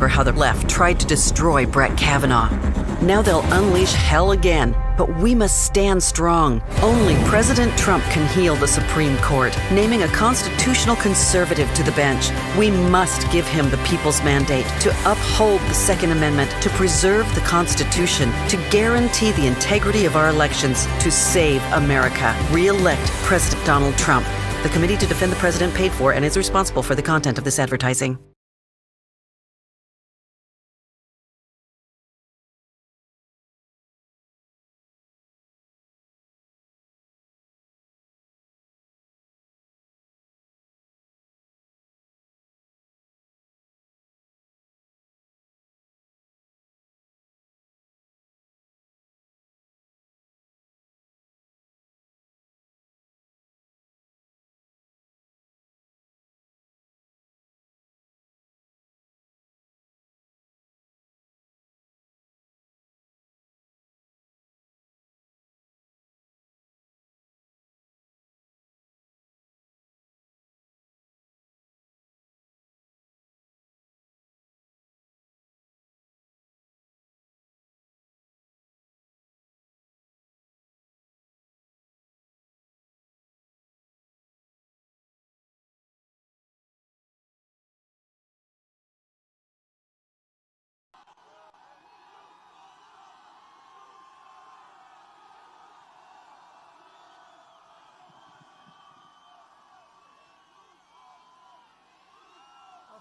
remember how the left tried to destroy Brett Kavanaugh. Now they'll unleash hell again, but we must stand strong. Only President Trump can heal the Supreme Court, naming a constitutional conservative to the bench. We must give him the people's mandate to uphold the Second Amendment, to preserve the Constitution, to guarantee the integrity of our elections, to save America. Re-elect President Donald Trump. The Committee to Defend the President paid for and is responsible for the content of this advertising.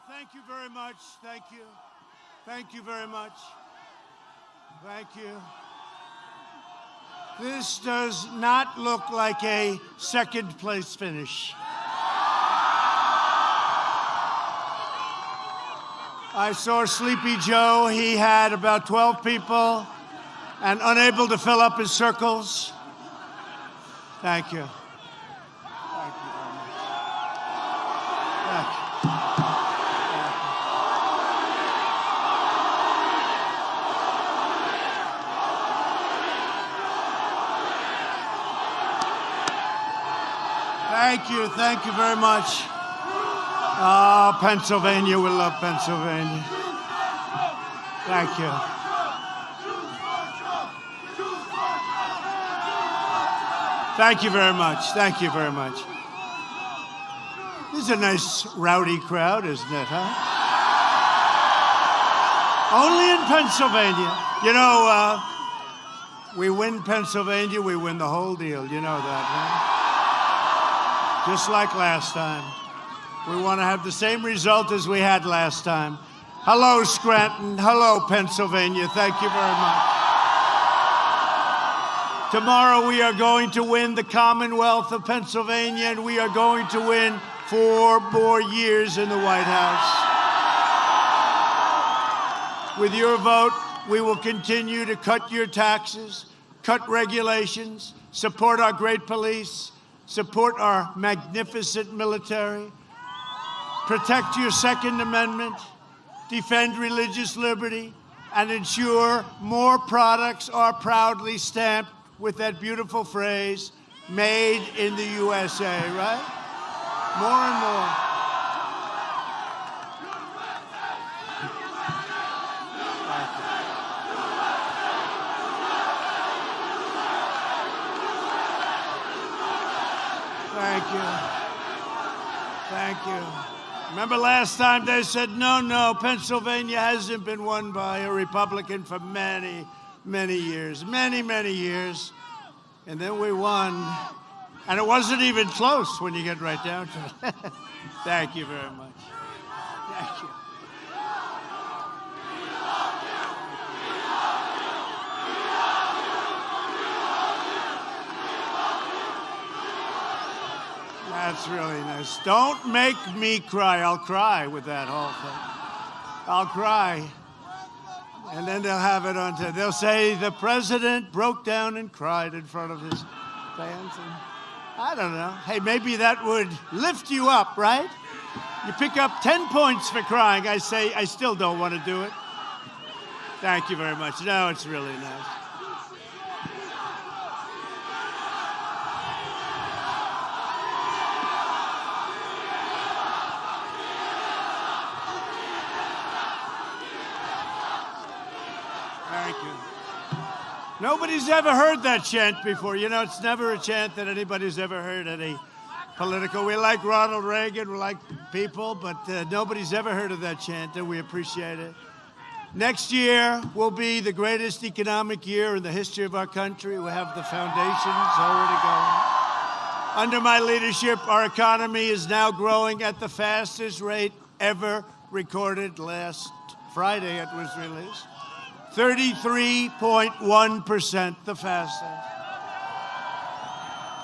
Thank you very much. Thank you. Thank you very much. Thank you. This does not look like a second place finish. I saw Sleepy Joe. He had about 12 people and unable to fill up his circles. Thank you. Thank you very much. Thank you. Thank you very much. Oh, Pennsylvania, we love Pennsylvania. Thank you. Thank you very much. Thank you very much. This is a nice rowdy crowd, isn't it, huh? Only in Pennsylvania. You know, we win Pennsylvania, we win the whole deal. You know that, huh? Just like last time. We want to have the same result as we had last time. Hello, Scranton. Hello, Pennsylvania. Thank you very much. Tomorrow we are going to win the Commonwealth of Pennsylvania, and we are going to win 4 more years in the White House. With your vote, we will continue to cut your taxes, cut regulations, support our great police, support our magnificent military, protect your Second Amendment, defend religious liberty, and ensure more products are proudly stamped with that beautiful phrase, made in the USA, right? More and more. Thank you. Thank you. Remember last time they said, no, Pennsylvania hasn't been won by a Republican for many, many years. Many, many years. And then we won. And it wasn't even close when you get right down to it. Thank you very much. Thank you. That's really nice. Don't make me cry. I'll cry with that whole thing. I'll cry. And then they'll have it on. They'll say the president broke down and cried in front of his fans. And I don't know. Hey, maybe that would lift you up, right? You pick up 10 points for crying. I say, I still don't want to do it. Thank you very much. No, it's really nice. Nobody's ever heard that chant before. You know, it's never a chant that anybody's ever heard any political. We like Ronald Reagan, we like people, but nobody's ever heard of that chant, and we appreciate it. Next year will be the greatest economic year in the history of our country. We have the foundations already going. Under my leadership, our economy is now growing at the fastest rate ever recorded. Last Friday it was released. 33.1%, the fastest.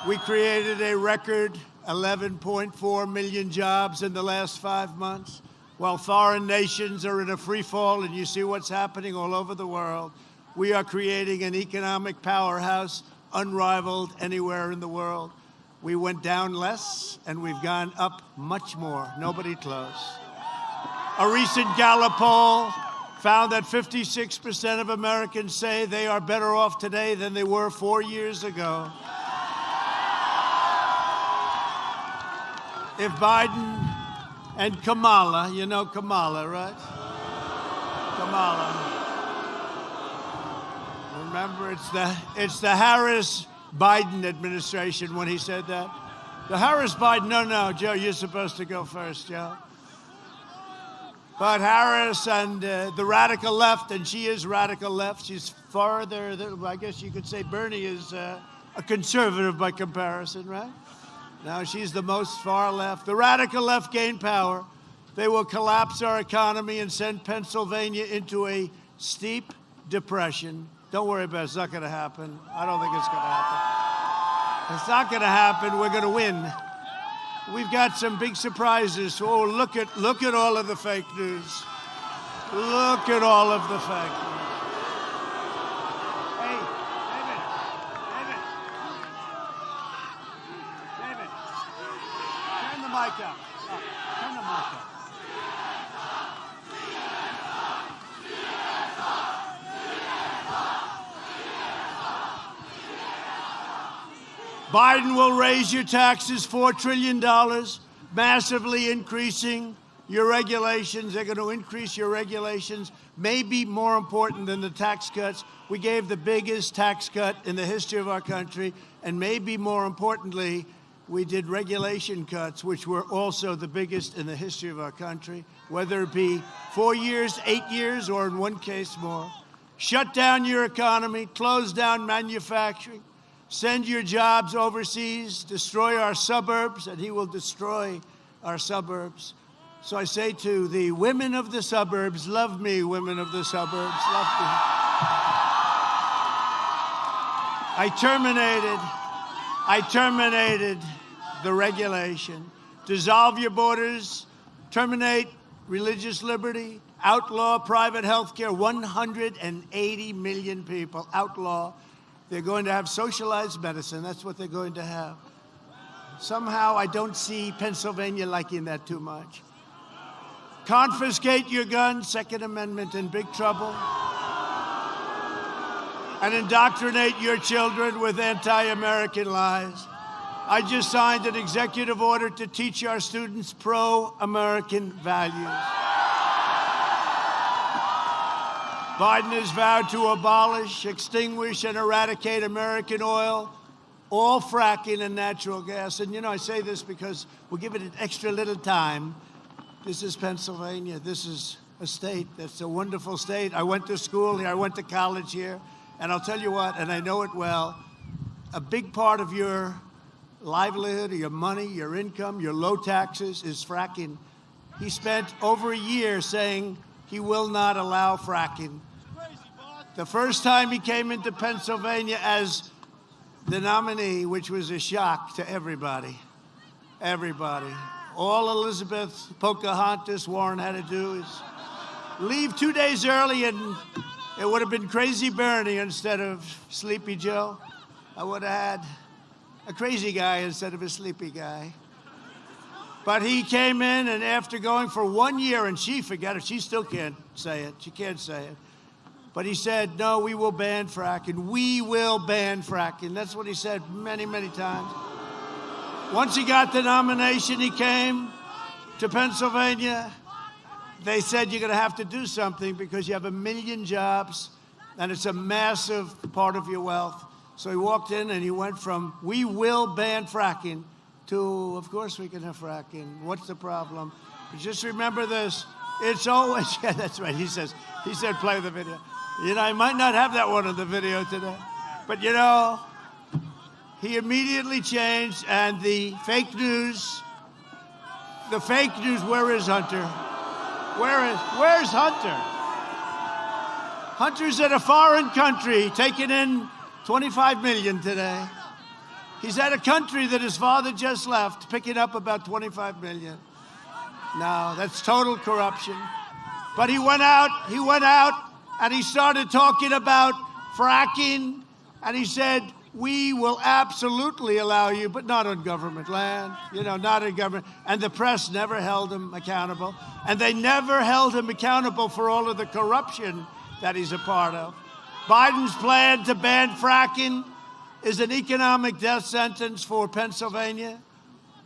We created a record 11.4 million jobs in the last 5 months, while foreign nations are in a free fall, and you see what's happening all over the world. We are creating an economic powerhouse unrivaled anywhere in the world. We went down less, and we've gone up much more. Nobody close. A recent Gallup poll found that 56% of Americans say they are better off today than they were 4 years ago. If Biden and Kamala, you know Kamala, right? Kamala. Remember, it's the Harris-Biden administration when he said that. The Harris-Biden, no, Joe, you're supposed to go first, Joe. But Harris and the radical left, and she is radical left. She's farther, I guess you could say Bernie is a conservative by comparison, right? Now she's the most far left. The radical left gain power. They will collapse our economy and send Pennsylvania into a steep depression. Don't worry about it. It's not going to happen. I don't think it's going to happen. It's not going to happen. We're going to win. We've got some big surprises. Oh, look at all of the fake news. Look at all of the fake news. Hey, David, turn the mic up. Turn the mic up. Biden will raise your taxes $4 trillion, massively increasing your regulations. They're going to increase your regulations, maybe more important than the tax cuts. We gave the biggest tax cut in the history of our country, and maybe more importantly, we did regulation cuts, which were also the biggest in the history of our country, whether it be 4 years, 8 years, or in one case more. Shut down your economy, close down manufacturing, send your jobs overseas, destroy our suburbs, and he will destroy our suburbs. So I say to the women of the suburbs, love me, women of the suburbs, love me. I terminated the regulation. Dissolve your borders, terminate religious liberty, outlaw private health care. 180 million people, outlaw. They're going to have socialized medicine. That's what they're going to have. Somehow I don't see Pennsylvania liking that too much. Confiscate your guns, Second Amendment, in big trouble. And indoctrinate your children with anti-American lies. I just signed an executive order to teach our students pro-American values. Biden has vowed to abolish, extinguish, and eradicate American oil, all fracking and natural gas. And, you know, I say this because we'll give it an extra little time. This is Pennsylvania. This is a state that's a wonderful state. I went to school here. I went to college here. And I'll tell you what, and I know it well, a big part of your livelihood, your money, your income, your low taxes is fracking. He spent over a year saying he will not allow fracking. The first time he came into Pennsylvania as the nominee, which was a shock to everybody, all Elizabeth, Pocahontas, Warren had to do is leave 2 days early, and it would have been Crazy Bernie instead of Sleepy Joe. I would have had a crazy guy instead of a sleepy guy. But he came in, and after going for 1 year, and she, forget it, she still can't say it. She can't say it. But he said, no, we will ban fracking. We will ban fracking. That's what he said many, many times. Once he got the nomination, he came to Pennsylvania. They said, you're going to have to do something because you have 1 million jobs. and it's a massive part of your wealth. So he walked in and he went from, we will ban fracking, to, of course we can have fracking. What's the problem? But just remember this. It's always, yeah, that's right. He said, play the video. You know, I might not have that one on the video today. But, you know, he immediately changed, and the fake news, where is Hunter? Where's Hunter? Hunter's at a foreign country, taking in 25 million today. He's at a country that his father just left, picking up about 25 million. No, that's total corruption. But he went out, and he started talking about fracking, and he said, we will absolutely allow you, but not on government land, you know, not in government. And the press never held him accountable. And they never held him accountable for all of the corruption that he's a part of. Biden's plan to ban fracking is an economic death sentence for Pennsylvania.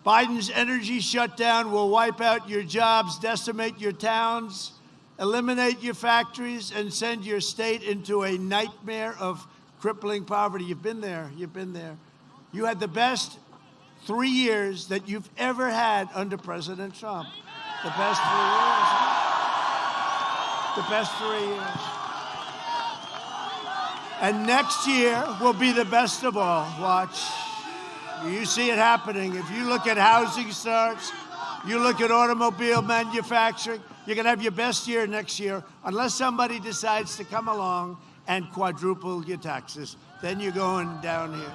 Biden's energy shutdown will wipe out your jobs, decimate your towns, eliminate your factories, and send your state into a nightmare of crippling poverty. You've been there. You had the best 3 years that you've ever had under President Trump. The best 3 years. The best 3 years. And next year will be the best of all. Watch. You see it happening. If you look at housing starts, you look at automobile manufacturing, you're going to have your best year next year, unless somebody decides to come along and quadruple your taxes. Then you're going down here,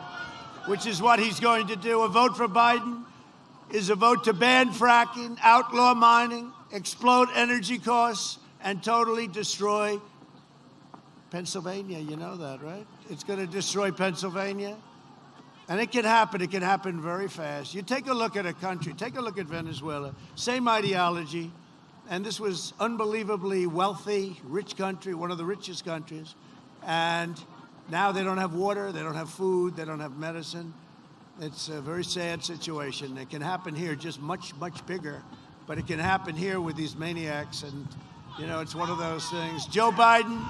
which is what he's going to do. A vote for Biden is a vote to ban fracking, outlaw mining, explode energy costs, and totally destroy Pennsylvania. You know that, right? It's going to destroy Pennsylvania. And it can happen. It can happen very fast. You take a look at a country. Take a look at Venezuela. Same ideology. And this was unbelievably wealthy, rich country, one of the richest countries. And now they don't have water, they don't have food, they don't have medicine. It's a very sad situation. It can happen here, just much, much bigger. But it can happen here with these maniacs. And, you know, it's one of those things. Joe Biden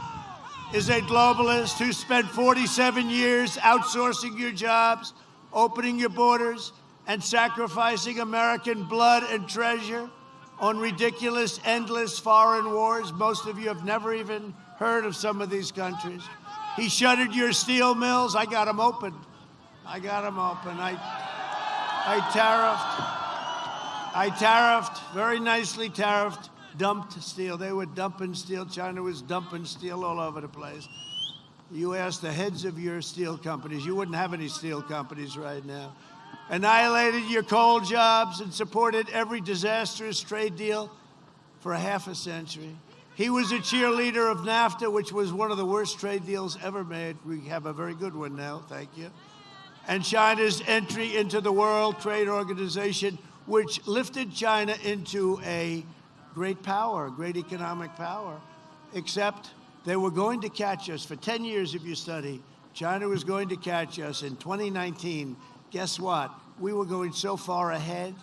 is a globalist who spent 47 years outsourcing your jobs, opening your borders, and sacrificing American blood and treasure on ridiculous, endless foreign wars. Most of you have never even heard of some of these countries. He shuttered your steel mills. I got them open. I tariffed, very nicely tariffed, dumped steel. They were dumping steel. China was dumping steel all over the place. You ask the heads of your steel companies, you wouldn't have any steel companies right now. Annihilated your coal jobs and supported every disastrous trade deal for a half a century. He was a cheerleader of NAFTA, which was one of the worst trade deals ever made. We have a very good one now, thank you. And China's entry into the World Trade Organization, which lifted China into a great power, great economic power, except they were going to catch us. For 10 years, if you study, China was going to catch us in 2019. Guess what? We were going so far ahead.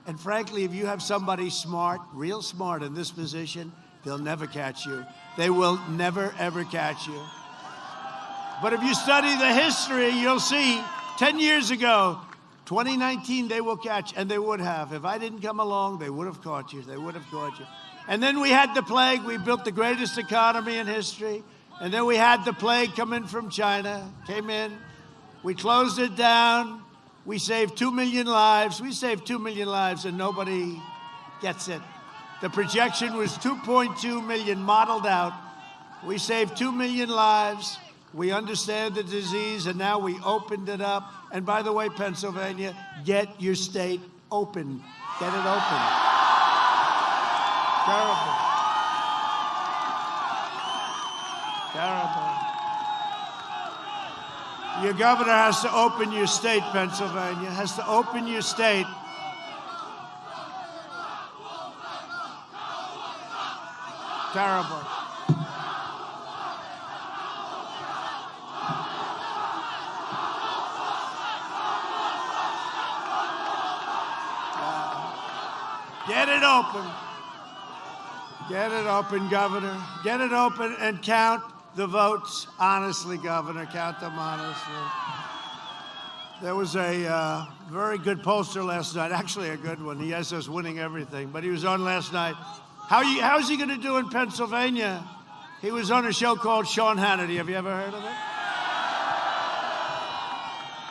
And frankly, if you have somebody smart, real smart in this position, they'll never catch you. They will never, ever catch you. But if you study the history, you'll see 10 years ago, 2019, they will catch, and they would have. If I didn't come along, they would have caught you. They would have caught you. And then we had the plague. We built the greatest economy in history. And then we had the plague come in from China, came in. We closed it down. We saved 2 million lives. We saved 2 million lives, and nobody gets it. The projection was 2.2 million modeled out. We saved 2 million lives. We understand the disease, and now we opened it up. And by the way, Pennsylvania, get your state open. Get it open. Terrible. Terrible. Your governor has to open your state, Pennsylvania, has to open your state. Terrible. Get it open. Get it open, Governor. Get it open and count the votes honestly, Governor. Count them honestly. There was a very good pollster last night, actually a good one. He has us winning everything, but he was on last night. How's he going to do in Pennsylvania? He was on a show called Sean Hannity. Have you ever heard of it?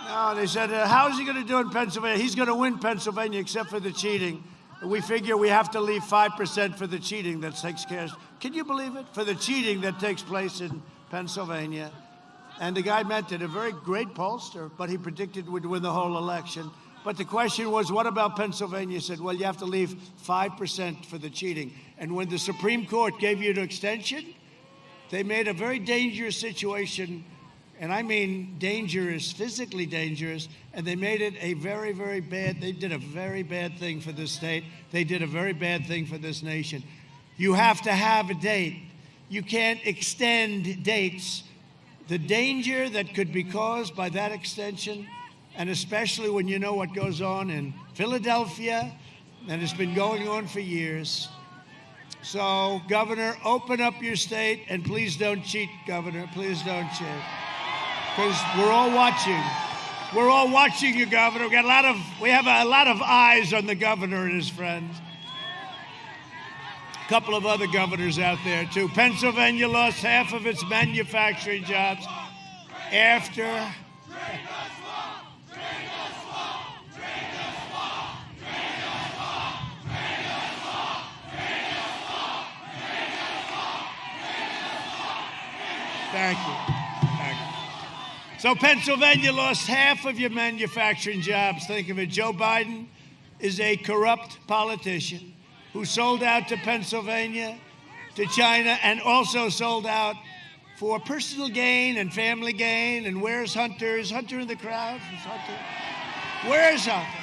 No, they said, how's he going to do in Pennsylvania? He's going to win Pennsylvania except for the cheating. We figure we have to leave 5% for the cheating that takes care. Can you believe it? For the cheating that takes place in Pennsylvania. And the guy meant it, a very great pollster, but he predicted we'd win the whole election. But the question was, what about Pennsylvania? He said, well, you have to leave 5% for the cheating. And when the Supreme Court gave you an extension, they made a very dangerous situation, and I mean dangerous, physically dangerous, and they made it a very, very bad, they did a very bad thing for this state. They did a very bad thing for this nation. You have to have a date. You can't extend dates. The danger that could be caused by that extension, and especially when you know what goes on in Philadelphia, and it's been going on for years. So, Governor, open up your state, and please don't cheat, Governor. Please don't cheat. Because we're all watching. We're all watching you, Governor. We have a lot of eyes on the governor and his friends. A couple of other governors out there, too. Pennsylvania lost half of its manufacturing jobs after... Thank you. Thank you. So Pennsylvania lost half of your manufacturing jobs. Think of it. Joe Biden is a corrupt politician who sold out to Pennsylvania, to China, and also sold out for personal gain and family gain. And where's Hunter? Is Hunter in the crowd? Is Hunter? Where's Hunter?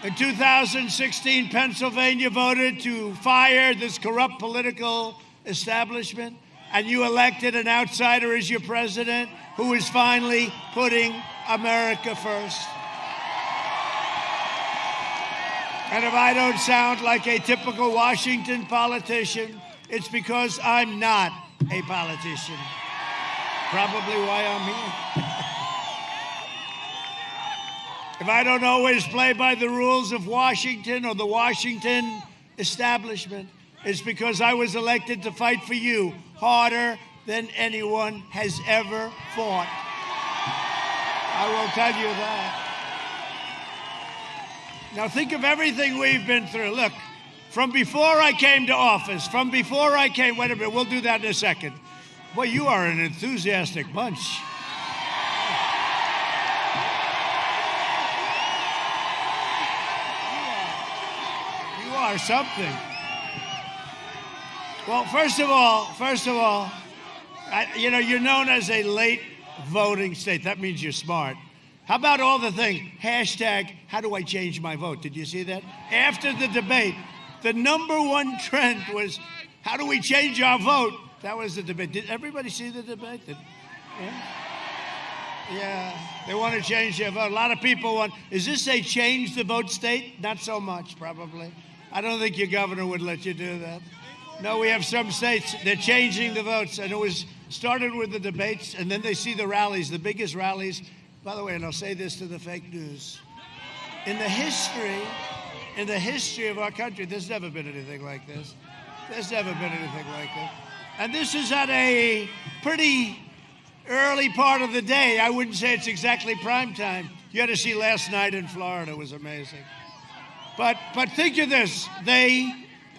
In 2016, Pennsylvania voted to fire this corrupt political establishment, and you elected an outsider as your president who is finally putting America first. And if I don't sound like a typical Washington politician, it's because I'm not a politician. Probably why I'm here. If I don't always play by the rules of Washington or the Washington establishment, it's because I was elected to fight for you harder than anyone has ever fought. I will tell you that. Now think of everything we've been through. Look, from before I came to office, wait a minute, we'll do that in a second. Boy, you are an enthusiastic bunch. You are something. Well, first of all, you're known as a late voting state. That means you're smart. How about all the things? Hashtag, how do I change my vote? Did you see that? After the debate, the number one trend was, how do we change our vote? That was the debate. Did everybody see the debate? Yeah, they want to change their vote. A lot of people want, is this a change the vote state? Not so much, probably. I don't think your governor would let you do that. No, we have some states, they're changing the votes, and it was started with the debates, and then they see the rallies, the biggest rallies. By the way, and I'll say this to the fake news, in the history of our country, there's never been anything like this. There's never been anything like this. And this is at a pretty early part of the day. I wouldn't say it's exactly prime time. You had to see last night in Florida. It was amazing. But think of this. They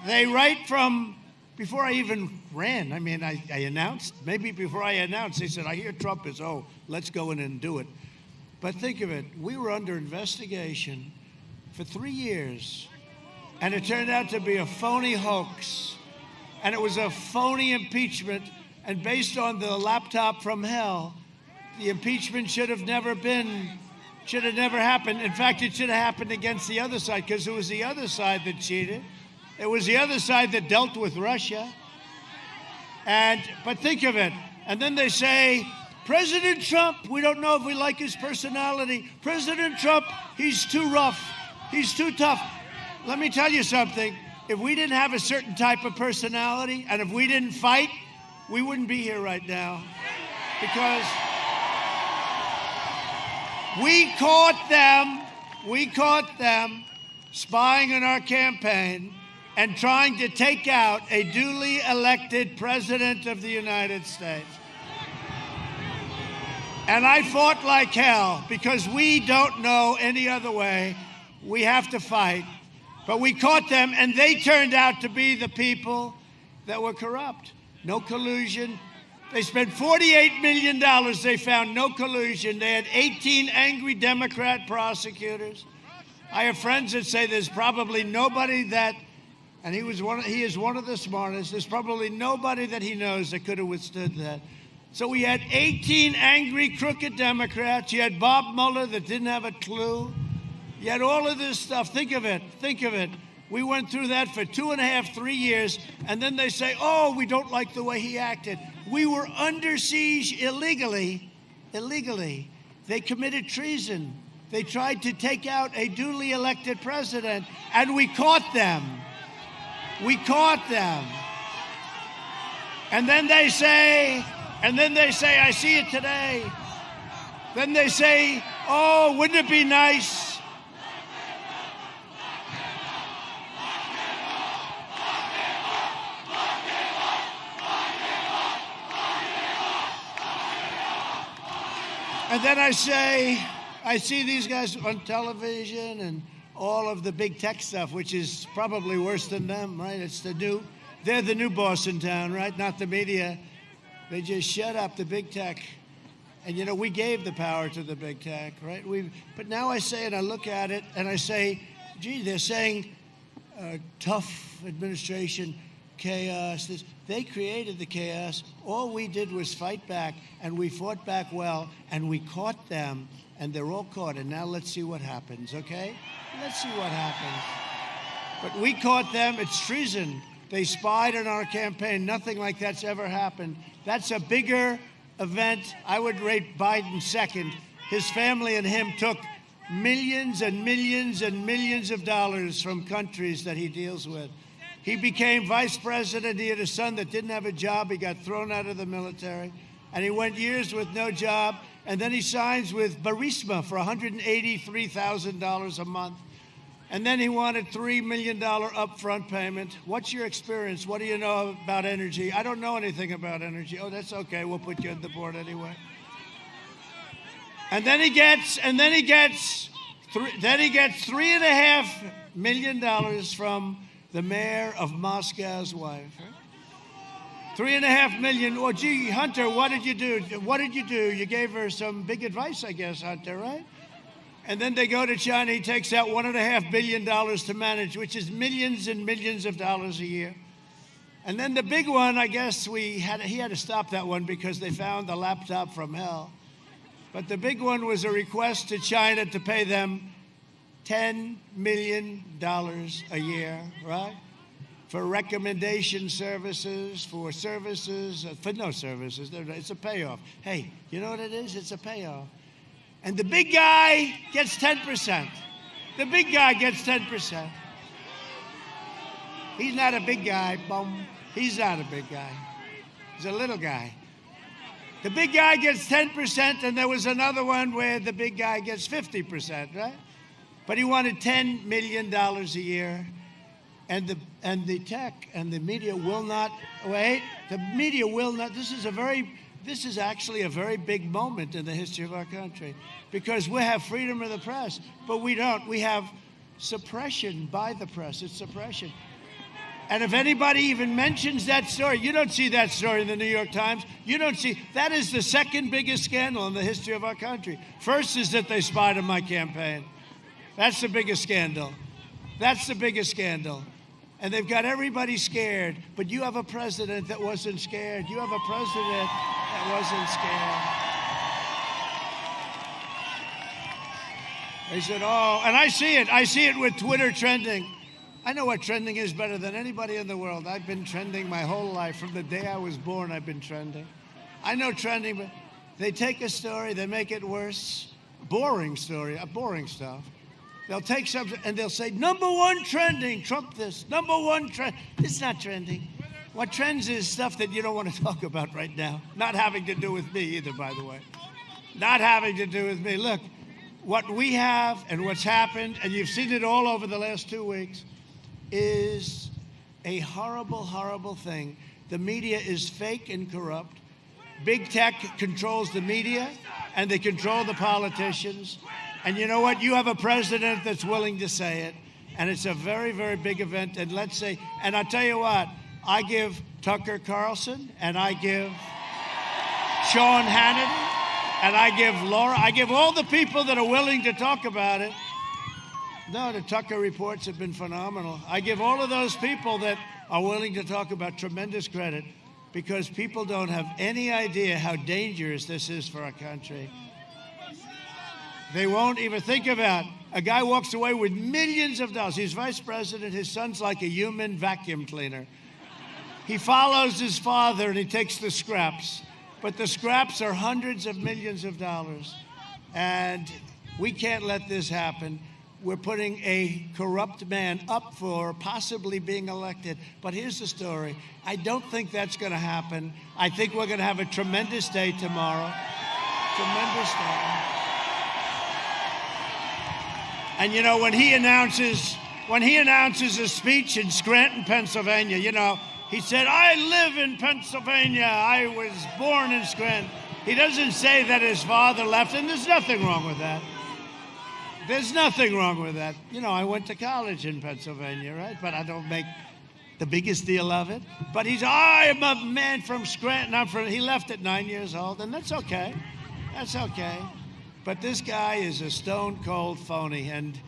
right from before I even ran, I announced, maybe before I announced, they said, I hear Trump is, let's go in and do it. But think of it, we were under investigation for 3 years, and it turned out to be a phony hoax, and it was a phony impeachment, and based on the laptop from hell, the impeachment should have never happened. In fact, it should have happened against the other side, because it was the other side that cheated. It was the other side that dealt with Russia. But think of it. And then they say, President Trump, we don't know if we like his personality. President Trump, he's too rough. He's too tough. Let me tell you something. If we didn't have a certain type of personality, and if we didn't fight, we wouldn't be here right now, because we caught them spying on our campaign and trying to take out a duly elected president of the United States. And I fought like hell, because we don't know any other way. We have to fight. But we caught them, and they turned out to be the people that were corrupt. No collusion. They spent $48 million. They found no collusion. They had 18 angry Democrat prosecutors. I have friends that say there's probably nobody that, and he is one of the smartest, there's probably nobody that he knows that could have withstood that. So we had 18 angry, crooked Democrats. You had Bob Mueller that didn't have a clue. You had all of this stuff. Think of it. We went through that for 2.5, 3 years, and then they say, oh, we don't like the way he acted. We were under siege illegally. They committed treason. They tried to take out a duly elected president, and we caught them. And then they say, I see it today. Then they say, oh, wouldn't it be nice? And then I see these guys on television and all of the big tech stuff, which is probably worse than them, right? They're the new boss in town, right? Not the media. They just shut up the big tech. And, we gave the power to the big tech, right? But now I say it, I look at it, and I say, gee, they're saying tough administration, chaos. They created the chaos. All we did was fight back, and we fought back well, and we caught them, and they're all caught. And now let's see what happens, okay? Let's see what happens. But we caught them. It's treason. They spied on our campaign. Nothing like that's ever happened. That's a bigger event. I would rate Biden second. His family and him took millions and millions and millions of dollars from countries that he deals with. He became vice president. He had a son that didn't have a job. He got thrown out of the military. And he went years with no job. And then he signs with Burisma for $183,000 a month. And then he wanted $3 million upfront payment. What's your experience? What do you know about energy? I don't know anything about energy. Oh, that's okay. We'll put you on the board anyway. And then he gets $3.5 million from the mayor of Moscow's wife. $3.5 million. Oh, gee, Hunter, what did you do? You gave her some big advice, I guess, Hunter, right? And then they go to China. He takes out $1.5 billion to manage, which is millions and millions of dollars a year. And then the big one, I guess he had to stop that one because they found the laptop from hell. But the big one was a request to China to pay them $10 million a year, right? For recommendation services, for no services. It's a payoff. Hey, you know what it is? It's a payoff. And the big guy gets 10%. The big guy gets 10%. He's not a big guy, bum. He's not a big guy. He's a little guy. The big guy gets 10%, and there was another one where the big guy gets 50%, right? But he wanted $10 million a year. And the tech and the media will not wait. The media will not. This is actually a very big moment in the history of our country, because we have freedom of the press, but we don't. We have suppression by the press. It's suppression. And if anybody even mentions that story, you don't see that story in the New York Times. You don't see. That is the second biggest scandal in the history of our country. First is that they spied on my campaign. That's the biggest scandal. That's the biggest scandal. And they've got everybody scared. But you have a president that wasn't scared. You have a president that wasn't scared. They said, oh, and I see it with Twitter trending. I know what trending is better than anybody in the world. I've been trending my whole life. From the day I was born, I've been trending. I know trending, but they take a story, they make it worse. Boring story, boring stuff. They'll take something and they'll say, #1 trending, Trump this, #1 trend. It's not trending. What trends is stuff that you don't want to talk about right now. Not having to do with me either, by the way. Not having to do with me. Look, what we have and what's happened, and you've seen it all over the last 2 weeks, is a horrible, horrible thing. The media is fake and corrupt. Big tech controls the media, and they control the politicians. And you know what? You have a president that's willing to say it, and it's a very, very big event. And let's say, and I'll tell you what, I give Tucker Carlson, and I give Sean Hannity, and I give Laura, I give all the people that are willing to talk about it. No, the Tucker reports have been phenomenal. I give all of those people that are willing to talk about tremendous credit, because people don't have any idea how dangerous this is for our country. They won't even think about it. A guy walks away with millions of dollars. He's vice president. His son's like a human vacuum cleaner. He follows his father and he takes the scraps. But the scraps are hundreds of millions of dollars. And we can't let this happen. We're putting a corrupt man up for possibly being elected. But here's the story. I don't think that's going to happen. I think we're going to have a tremendous day tomorrow. Tremendous day. And you know, when he announces a speech in Scranton, Pennsylvania, you know, he said, I live in Pennsylvania. I was born in Scranton. He doesn't say that his father left, and there's nothing wrong with that. There's nothing wrong with that. You know, I went to college in Pennsylvania, right? But I don't make the biggest deal of it. But I am a man from Scranton. He left at 9 years old, and that's okay. That's okay. But this guy is a stone-cold phony, and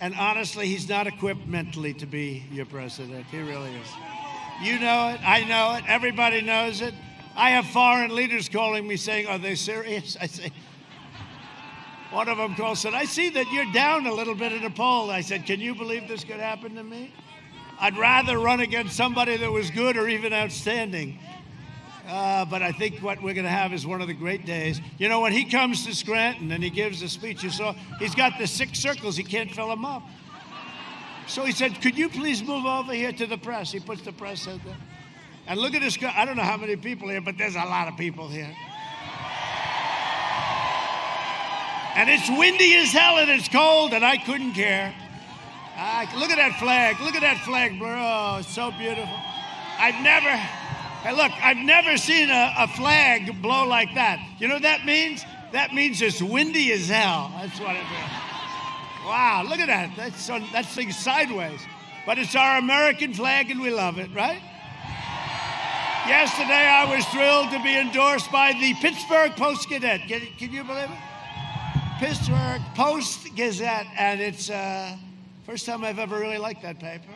honestly, he's not equipped mentally to be your president. He really is. You know it. I know it. Everybody knows it. I have foreign leaders calling me saying, are they serious? I say, one of them called, said, I see that you're down a little bit in a poll. I said, can you believe this could happen to me? I'd rather run against somebody that was good or even outstanding. But I think what we're going to have is one of the great days. You know, when he comes to Scranton and he gives a speech, you saw, he's got the 6 circles. He can't fill them up. So he said, could you please move over here to the press? He puts the press in there. And look at this guy. I don't know how many people here, but there's a lot of people here. And it's windy as hell and it's cold and I couldn't care. Look at that flag. Look at that flag, bro. Oh, it's so beautiful. I've never seen a flag blow like that. You know what that means? That means it's windy as hell. That's what it means. Wow, look at that. That thing's sideways. But it's our American flag and we love it, right? Yesterday I was thrilled to be endorsed by the Pittsburgh Post-Gazette. Can you believe it? Pittsburgh Post-Gazette. And it's first time I've ever really liked that paper.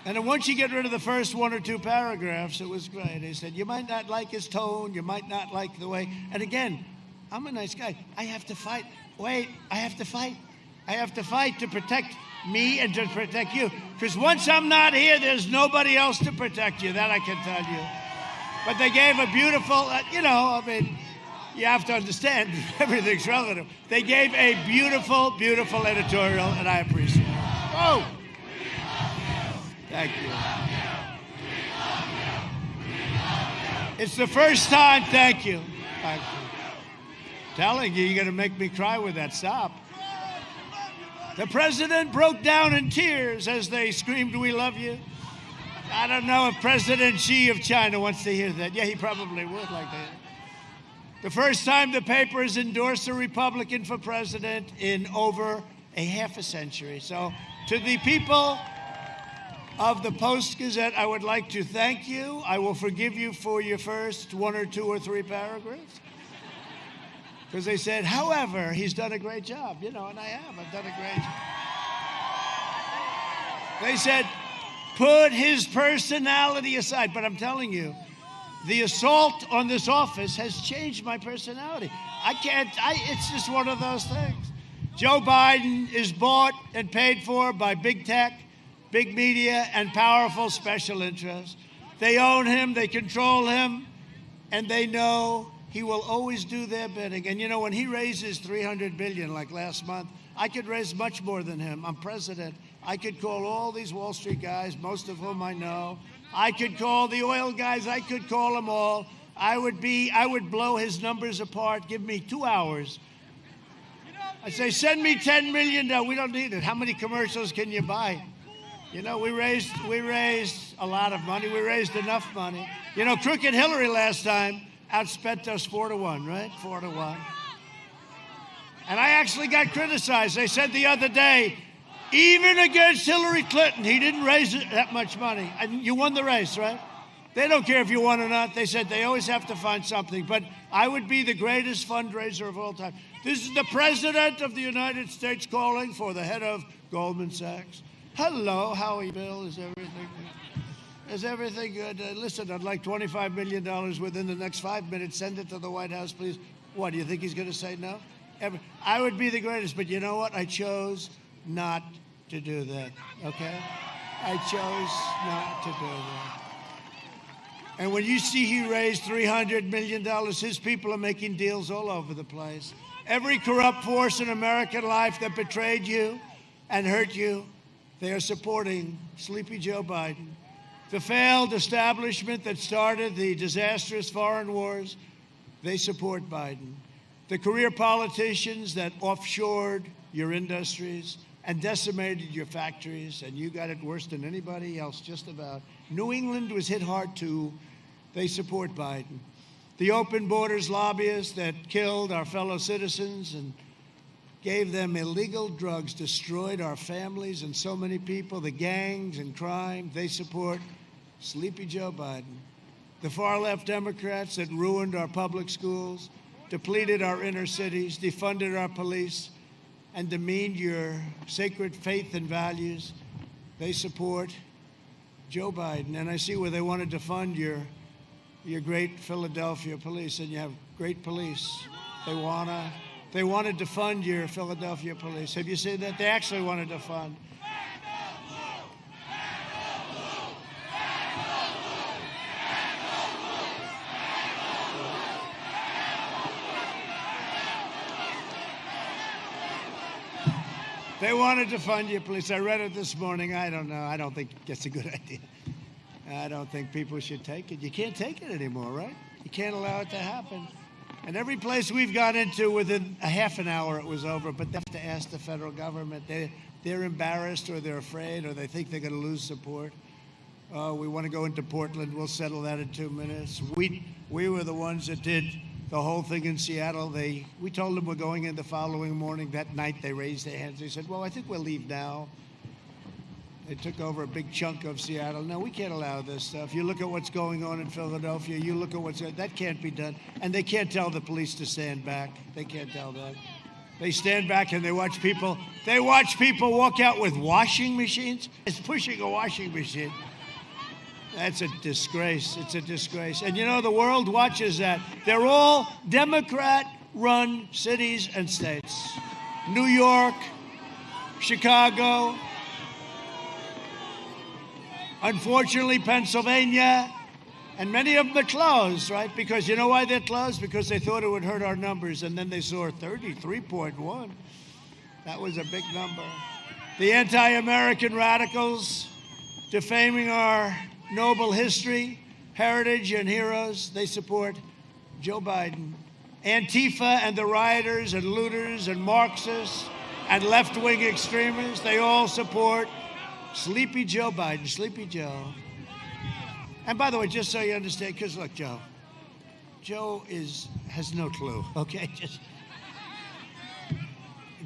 And then once you get rid of the first 1 or 2 paragraphs, it was great. He said, you might not like his tone, you might not like the way. And again, I'm a nice guy. I have to fight. Wait, I have to fight. I have to fight to protect me and to protect you. Because once I'm not here, there's nobody else to protect you. That I can tell you. But they gave a beautiful, you have to understand, everything's relative. They gave a beautiful, beautiful editorial, and I appreciate it. Oh! Thank you. It's the first time, thank you. Thank you. Telling you, you're going to make me cry with that. Stop. The president broke down in tears as they screamed, we love you. I don't know if President Xi of China wants to hear that. Yeah, he probably would like that. The first time the paper has endorsed a Republican for president in over a half a century. So to the people of the Post-Gazette, I would like to thank you. I will forgive you for your first 1 or 2 or 3 paragraphs. Because they said, however, he's done a great job. You know, and I have. I've done a great job. They said, put his personality aside. But I'm telling you, the assault on this office has changed my personality. It's just one of those things. Joe Biden is bought and paid for by big tech, big media, and powerful special interests. They own him, they control him, and they know he will always do their bidding. And you know, when he raises $300 billion like last month, I could raise much more than him. I'm president. I could call all these Wall Street guys, most of whom I know, I could call the oil guys. I could call them all. I would blow his numbers apart. Give me 2 hours. I say, send me $10 million. No, we don't need it. How many commercials can you buy? You know, we raised a lot of money. We raised enough money. You know, Crooked Hillary last time outspent us 4-1, right? 4-1. And I actually got criticized. They said the other day, even against Hillary Clinton, he didn't raise that much money. And you won the race, right? They don't care if you won or not. They said they always have to find something. But I would be the greatest fundraiser of all time. This is the President of the United States calling for the head of Goldman Sachs. Hello, how are you, Bill? Is everything good? Is everything good? Listen, I'd like $25 million within the next 5 minutes. Send it to the White House, please. What, do you think he's going to say no? I would be the greatest, but you know what? I chose not to do that, okay? I chose not to do that. And when you see he raised $300 million, his people are making deals all over the place. Every corrupt force in American life that betrayed you and hurt you, they are supporting Sleepy Joe Biden. The failed establishment that started the disastrous foreign wars, they support Biden. The career politicians that offshored your industries and decimated your factories, and you got it worse than anybody else, just about. New England was hit hard, too. They support Biden. The open borders lobbyists that killed our fellow citizens and gave them illegal drugs, destroyed our families and so many people, the gangs and crime, they support Sleepy Joe Biden. The far-left Democrats that ruined our public schools, depleted our inner cities, defunded our police, and demeaned your sacred faith and values, they support Joe Biden. And I see where they want to defund your great Philadelphia police, and you have great police. They want to defund your Philadelphia police. Have you seen that? They actually want to defund. They want to defund your police. I read it this morning. I don't know. I don't think it's a good idea. I don't think people should take it. You can't take it anymore, right? You can't allow it to happen. And every place we've gone into, within a half an hour, it was over. But they have to ask the federal government. They're embarrassed, or they're afraid, or they think they're going to lose support. We want to go into Portland. We'll settle that in 2 minutes. We were the ones that did the whole thing in Seattle. We told them we're going in the following morning. That night, they raised their hands. They said, well, I think we'll leave now. They took over a big chunk of Seattle. No, we can't allow this stuff. You look at what's going on in Philadelphia. You look at that can't be done. And they can't tell the police to stand back. They can't tell that. They stand back and they watch people walk out with washing machines. It's pushing a washing machine. That's a disgrace. It's a disgrace. And you know, the world watches that. They're all Democrat-run cities and states. New York, Chicago, unfortunately, Pennsylvania, and many of them are closed, right? Because you know why they're closed? Because they thought it would hurt our numbers, and then they saw 33.1. That was a big number. The anti-American radicals defaming our noble history, heritage, and heroes, they support Joe Biden. Antifa and the rioters and looters and Marxists and left-wing extremists, they all support Sleepy Joe Biden, Sleepy Joe. And by the way, just so you understand, because look, Joe has no clue, okay?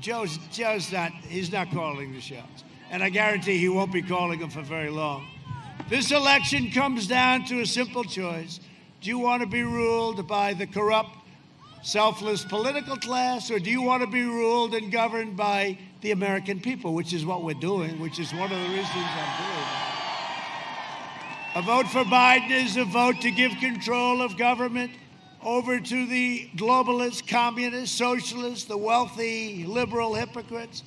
He's not calling the shots. And I guarantee he won't be calling them for very long. This election comes down to a simple choice. Do you want to be ruled by the corrupt, selfless political class, or do you want to be ruled and governed by the American people, which is what we're doing, which is one of the reasons I'm doing it. A vote for Biden is a vote to give control of government over to the globalists, communists, socialists, the wealthy, liberal hypocrites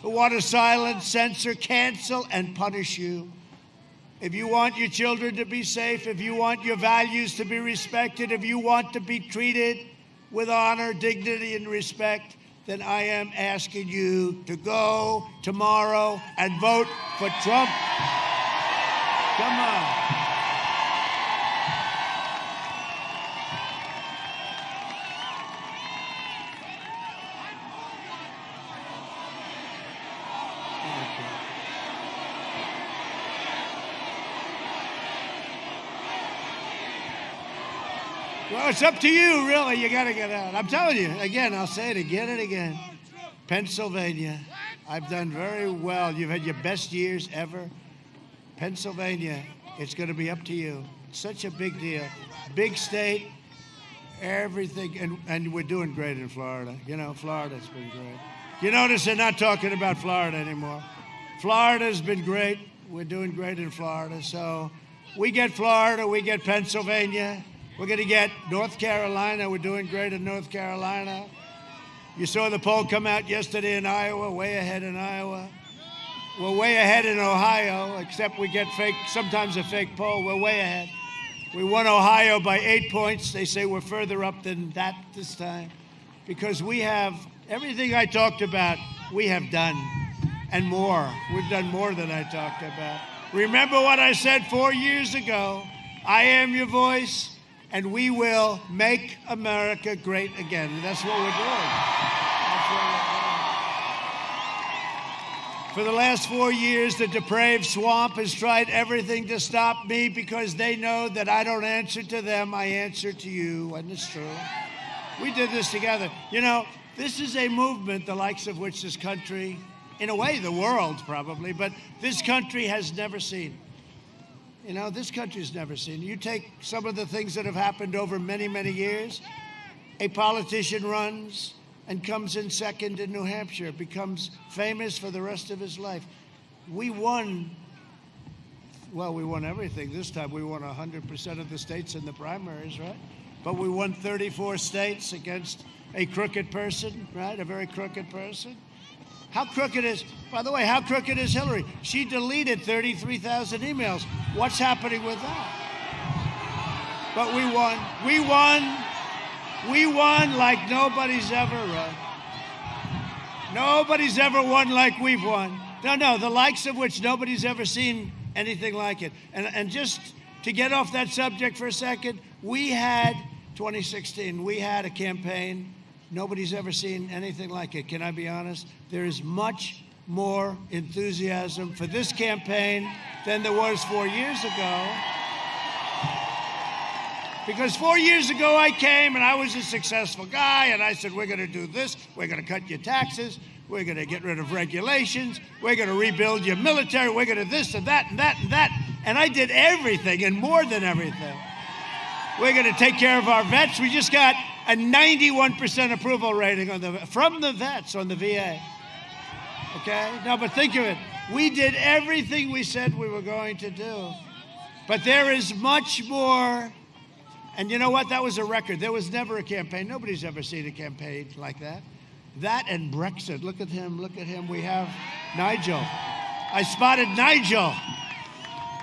who want to silence, censor, cancel, and punish you. If you want your children to be safe, if you want your values to be respected, if you want to be treated with honor, dignity, and respect, then I am asking you to go tomorrow and vote for Trump. Come on. Well, it's up to you, really. You got to get out. I'm telling you, again, I'll say it again and again. Pennsylvania, I've done very well. You've had your best years ever. Pennsylvania, it's going to be up to you. It's such a big deal. Big state, everything. And we're doing great in Florida. You know, Florida's been great. You notice they're not talking about Florida anymore. Florida's been great. We're doing great in Florida. So we get Florida, we get Pennsylvania. We're going to get North Carolina. We're doing great in North Carolina. You saw the poll come out yesterday in Iowa, way ahead in Iowa. We're way ahead in Ohio, except we get sometimes a fake poll. We're way ahead. We won Ohio by 8 points. They say we're further up than that this time because we have everything I talked about, we have done and more. We've done more than I talked about. Remember what I said 4 years ago. I am your voice. And we will make America great again. And that's what we're doing. For the last 4 years, the depraved swamp has tried everything to stop me because they know that I don't answer to them, I answer to you. And it's true. We did this together. You know, this is a movement the likes of which this country, in a way the world probably, but this country has never seen. You know, this country's never seen. You take some of the things that have happened over many, many years. A politician runs and comes in second in New Hampshire, becomes famous for the rest of his life. We won everything this time. We won 100% of the states in the primaries, right? But we won 34 states against a crooked person, right? A very crooked person. How crooked is Hillary? She deleted 33,000 emails. What's happening with that? But we won. We won like nobody's ever run. Nobody's ever won like we've won. No, the likes of which nobody's ever seen anything like it. And just to get off that subject for a second, 2016, we had a campaign. Nobody's ever seen anything like it. Can I be honest? There is much more enthusiasm for this campaign than there was 4 years ago. Because 4 years ago I came and I was a successful guy and I said, we're going to do this, we're going to cut your taxes, we're going to get rid of regulations, we're going to rebuild your military, we're going to this and that and that and that. And I did everything and more than everything. We're going to take care of our vets. We just got a 91% approval rating from the vets on the VA. Okay? No, but think of it. We did everything we said we were going to do. But there is much more. And you know what? That was a record. There was never a campaign. Nobody's ever seen a campaign like that. That and Brexit. Look at him. Look at him. We have Nigel. I spotted Nigel.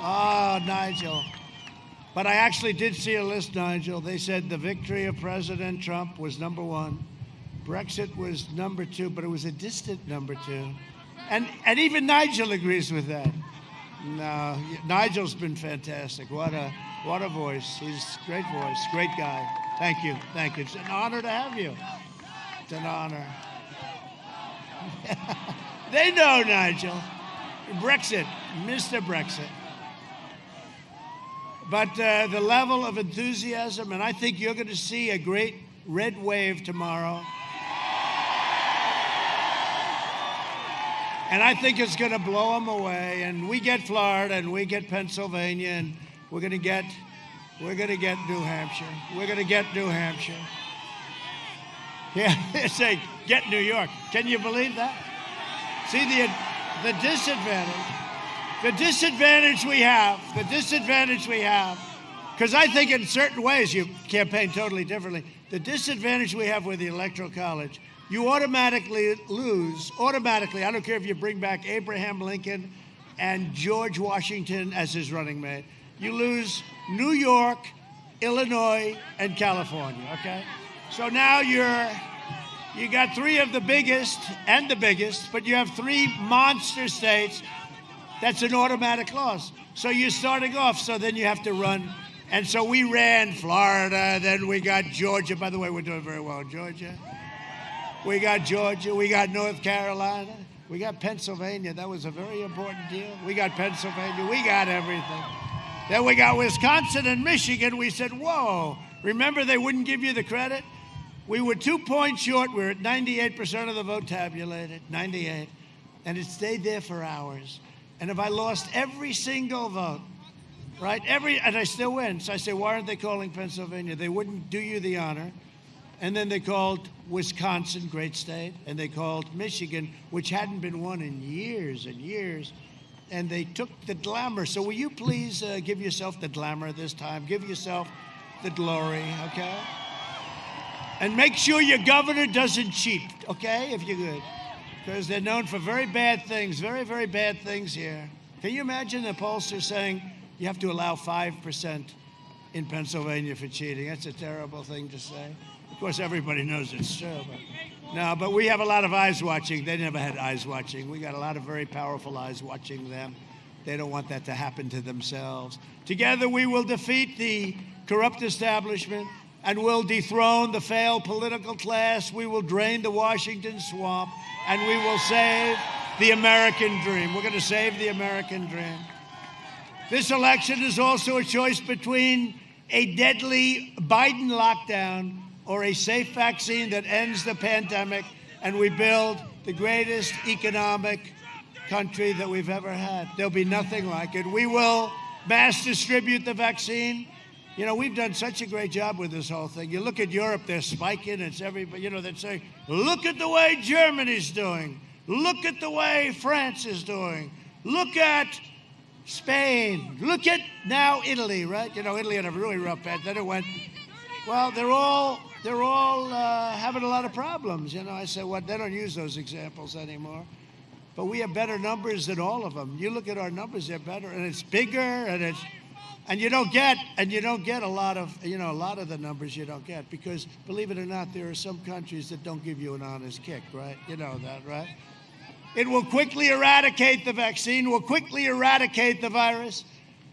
Oh, Nigel. But I actually did see a list, Nigel. They said the victory of President Trump was number one. Brexit was number two, but it was a distant number two. And even Nigel agrees with that. No, Nigel's been fantastic. What a voice. He's a great voice, great guy. Thank you. It's an honor to have you. It's an honor. They know, Nigel. Brexit, Mr. Brexit. But the level of enthusiasm, and I think you're going to see a great red wave tomorrow. And I think it's going to blow them away. And we get Florida and we get Pennsylvania and we're going to get New Hampshire. We're going to get New Hampshire. Yeah, they say get New York. Can you believe that? See the disadvantage. The disadvantage we have, because I think in certain ways you campaign totally differently. The disadvantage we have with the Electoral College, you automatically lose, I don't care if you bring back Abraham Lincoln and George Washington as his running mate. You lose New York, Illinois, and California, okay? So now you got three of the biggest, but you have three monster states. That's an automatic loss. So you're starting off, so then you have to run. And so we ran Florida, then we got Georgia. By the way, we're doing very well in Georgia. We got Georgia, we got North Carolina. We got Pennsylvania. That was a very important deal. We got Pennsylvania. We got everything. Then we got Wisconsin and Michigan. We said, whoa. Remember, they wouldn't give you the credit? We were 2 points short. We were at 98% of the vote tabulated, 98. And it stayed there for hours. And if I lost every single vote, right, and I still win. So I say, why aren't they calling Pennsylvania? They wouldn't do you the honor. And then they called Wisconsin, great state, and they called Michigan, which hadn't been won in years and years. And they took the glamour. So will you please give yourself the glamour this time? Give yourself the glory, okay? And make sure your governor doesn't cheat, okay, if you're good. Because they're known for very bad things, very, very bad things here. Can you imagine the pollster saying you have to allow 5% in Pennsylvania for cheating? That's a terrible thing to say. Of course, everybody knows it's true. But we have a lot of eyes watching. They never had eyes watching. We got a lot of very powerful eyes watching them. They don't want that to happen to themselves. Together, we will defeat the corrupt establishment and will dethrone the failed political class. We will drain the Washington swamp, and we will save the American dream. We're going to save the American dream. This election is also a choice between a deadly Biden lockdown or a safe vaccine that ends the pandemic, and we build the greatest economic country that we've ever had. There'll be nothing like it. We will mass distribute the vaccine. You know, we've done such a great job with this whole thing. You look at Europe, they're spiking. It's everybody, you know, they're saying, look at the way Germany's doing. Look at the way France is doing. Look at Spain. Look at now Italy, right? You know, Italy had a really rough patch. Then it went, well, they're all having a lot of problems. You know, I said, well, they don't use those examples anymore. But we have better numbers than all of them. You look at our numbers, they're better, and it's bigger, and you don't get a lot of the numbers you don't get, because believe it or not, there are some countries that don't give you an honest kick, right? You know that, right? It will quickly eradicate the vaccine, will quickly eradicate the virus,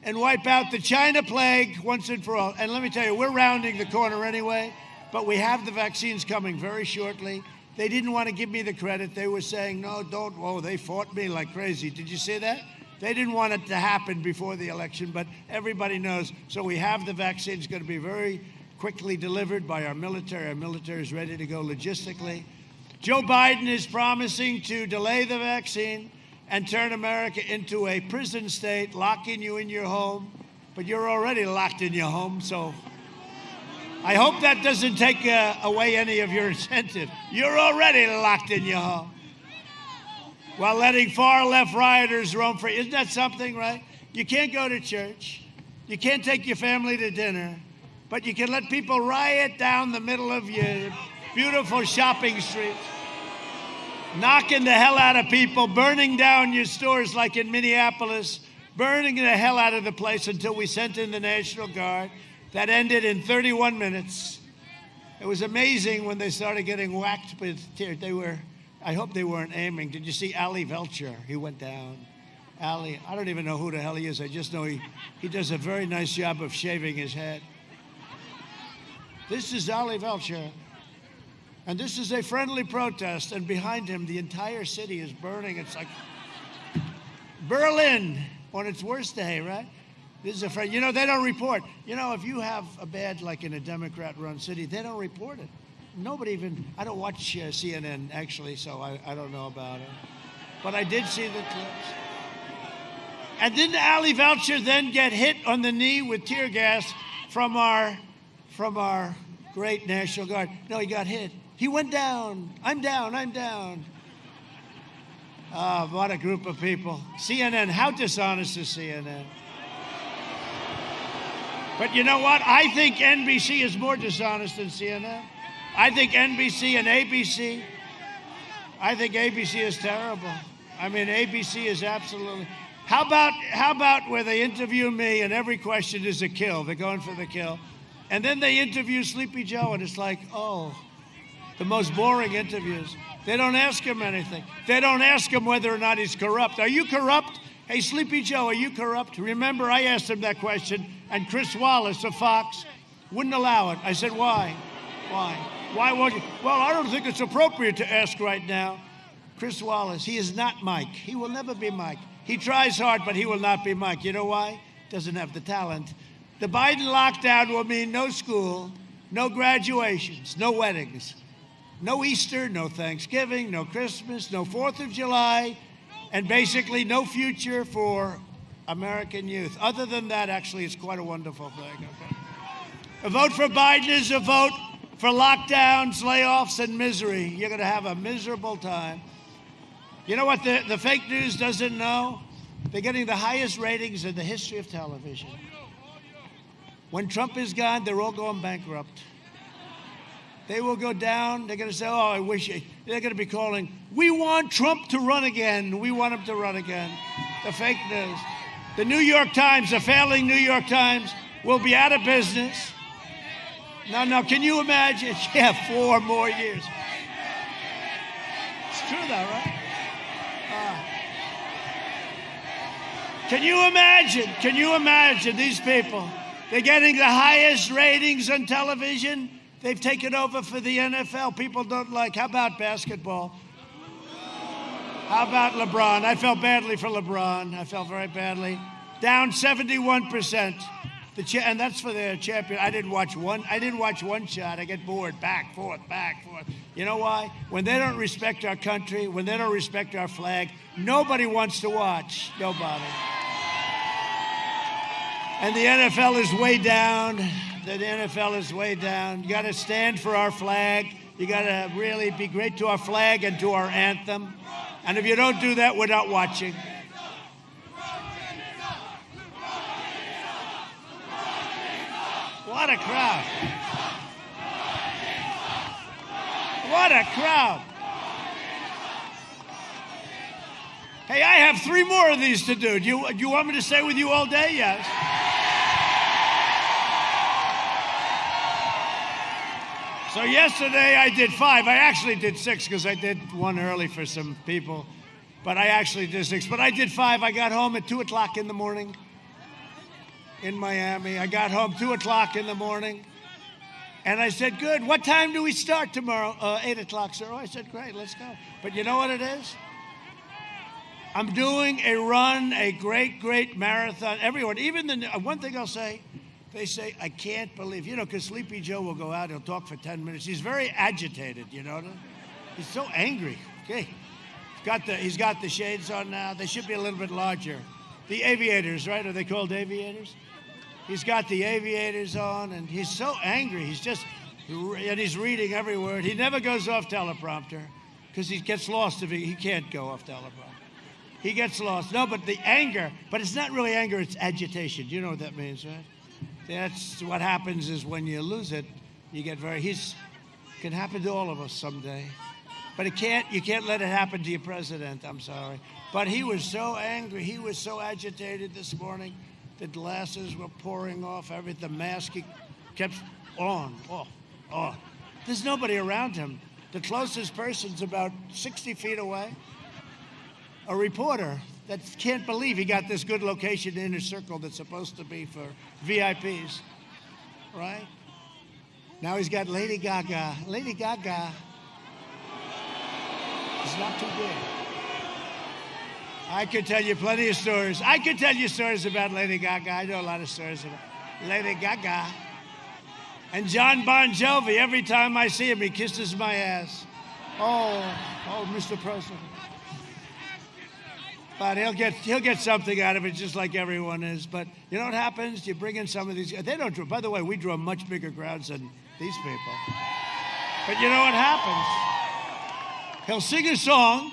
and wipe out the China plague once and for all. And let me tell you, we're rounding the corner anyway, but we have the vaccines coming very shortly. They didn't want to give me the credit. They were saying, no, don't. Oh, they fought me like crazy. Did you see that? They didn't want it to happen before the election, but everybody knows. So we have the vaccine. It's going to be very quickly delivered by our military. Our military is ready to go logistically. Joe Biden is promising to delay the vaccine and turn America into a prison state, locking you in your home. But you're already locked in your home, so I hope that doesn't take away any of your incentive. You're already locked in your home, while letting far-left rioters roam free. Isn't that something, right? You can't go to church. You can't take your family to dinner. But you can let people riot down the middle of your beautiful shopping streets, knocking the hell out of people, burning down your stores like in Minneapolis, burning the hell out of the place until we sent in the National Guard. That ended in 31 minutes. It was amazing when they started getting whacked with tears. I hope they weren't aiming. Did you see Ali Velcher? He went down. Ali, I don't even know who the hell he is. I just know he does a very nice job of shaving his head. This is Ali Velcher. And this is a friendly protest. And behind him, the entire city is burning. It's like Berlin on its worst day, right? This is a friend. You know, they don't report. You know, if you have a bad, like in a Democrat-run city, they don't report it. Nobody even, I don't watch CNN, actually, so I don't know about it. But I did see the clips. And didn't Ali Velcher then get hit on the knee with tear gas from our great National Guard? No, he got hit. He went down. I'm down. What a group of people. CNN, how dishonest is CNN? But you know what? I think NBC is more dishonest than CNN. I think NBC and ABC, I think ABC is terrible. I mean, ABC is absolutely. How about where they interview me and every question is a kill? They're going for the kill. And then they interview Sleepy Joe and it's like, oh, the most boring interviews. They don't ask him anything. They don't ask him whether or not he's corrupt. Are you corrupt? Hey, Sleepy Joe, are you corrupt? Remember, I asked him that question, and Chris Wallace of Fox wouldn't allow it. I said, why? Why won't you? Well, I don't think it's appropriate to ask right now. Chris Wallace, he is not Mike. He will never be Mike. He tries hard, but he will not be Mike. You know why? Doesn't have the talent. The Biden lockdown will mean no school, no graduations, no weddings, no Easter, no Thanksgiving, no Christmas, no 4th of July, and basically no future for American youth. Other than that, actually, it's quite a wonderful thing. Okay? A vote for Biden is a vote for lockdowns, layoffs, and misery. You're going to have a miserable time. You know what the fake news doesn't know? They're getting the highest ratings in the history of television. When Trump is gone, they're all going bankrupt. They will go down. They're going to say, oh, I wish. They're going to be calling, we want Trump to run again. We want him to run again. The fake news. The New York Times, the failing New York Times, will be out of business. Now, can you imagine? Yeah, 4 more years. It's true, though, right? Can you imagine these people? They're getting the highest ratings on television. They've taken over for the NFL. People don't like. How about basketball? How about LeBron? I felt badly for LeBron. I felt very badly. Down 71%. And that's for their champion. I didn't watch one shot. I get bored. Back, forth, back, forth. You know why? When they don't respect our country, when they don't respect our flag, nobody wants to watch. Nobody. And the NFL is way down. The NFL is way down. You got to stand for our flag. You got to really be great to our flag and to our anthem. And if you don't do that, we're not watching. What a crowd. What a crowd. Hey, I have 3 more of these to do. Do you want me to stay with you all day? Yes. So yesterday I did 5. I actually did 6 because I did one early for some people. But I actually did 6. But I did 5. I got home at 2 o'clock in the morning in Miami. I got home 2 o'clock in the morning. And I said, good. What time do we start tomorrow? 8 o'clock, sir. Oh, I said, great, let's go. But you know what it is? I'm doing a run, a great, great marathon. Everyone, even one thing I'll say, they say, I can't believe, because Sleepy Joe will go out, he'll talk for 10 minutes. He's very agitated, He's so angry. Okay. He's got the shades on now. They should be a little bit larger. The aviators, right? Are they called aviators? He's got the aviators on, and he's so angry. And he's reading every word. He never goes off teleprompter because he gets lost if he can't go off teleprompter. He gets lost. No, but the anger, but it's not really anger, it's agitation. You know what that means, right? That's what happens is when you lose it, you get can happen to all of us someday. But you can't let it happen to your president, I'm sorry. But he was so angry, he was so agitated this morning. The glasses were pouring off, the mask he kept on. Oh. There's nobody around him. The closest person's about 60 feet away. A reporter that can't believe he got this good location in his circle that's supposed to be for VIPs, right? Now he's got Lady Gaga. Lady Gaga is not too big. I could tell you plenty of stories. I could tell you stories about Lady Gaga. I know a lot of stories about Lady Gaga. And John Bon Jovi, every time I see him, he kisses my ass. Oh, Mr. President. But he'll get something out of it, just like everyone is. But you know what happens? You bring in some of these. They don't draw. By the way, we draw much bigger crowds than these people. But you know what happens? He'll sing a song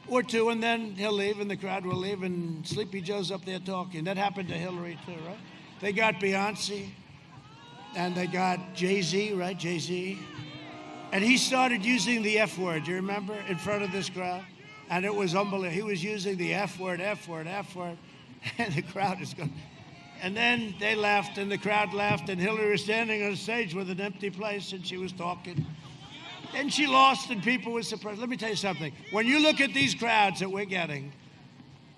or two, and then he'll leave, and the crowd will leave, and Sleepy Joe's up there talking. That happened to Hillary too, right? They got Beyonce, and they got Jay-Z, right? Jay-Z, and he started using the F word. Do you remember in front of this crowd? And it was unbelievable. He was using the F word, and the crowd is going. And then they left, and the crowd left, and Hillary was standing on stage with an empty place, and she was talking. And she lost, and people were surprised. Let me tell you something. When you look at these crowds that we're getting,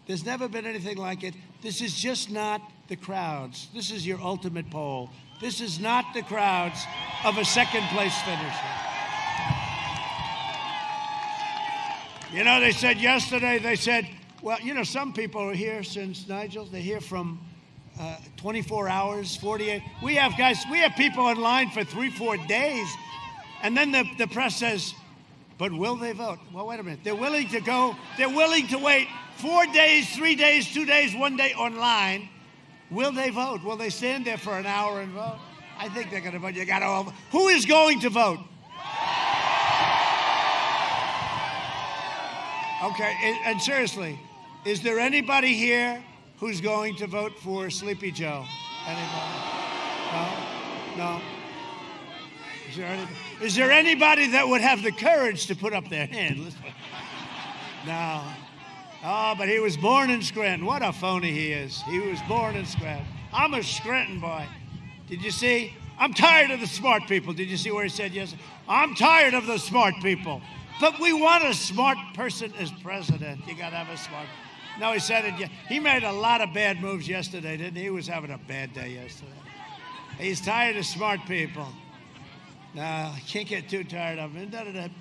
there's never been anything like it. This is just not the crowds. This is your ultimate poll. This is not the crowds of a second-place finisher. You know, they said yesterday, they said, well, you know, some people are here since, Nigel, they're here from 24 hours, 48. We have people in line for 3-4 days. And then the press says, but will they vote? Well, wait a minute. They're willing to wait 4 days, 3 days, 2 days, 1 day online. Will they vote? Will they stand there for an hour and vote? I think they're going to vote. Who is going to vote? Okay, and seriously, is there anybody here who's going to vote for Sleepy Joe? Anybody? No? Is there anybody that would have the courage to put up their hand? No. Oh, but he was born in Scranton. What a phony he is. He was born in Scranton. I'm a Scranton boy. Did you see? I'm tired of the smart people. Did you see where he said yes? I'm tired of the smart people. But we want a smart person as president. You got to have a smart. No, he said it. He made a lot of bad moves yesterday, didn't he? He was having a bad day yesterday. He's tired of smart people. No, I can't get too tired of him.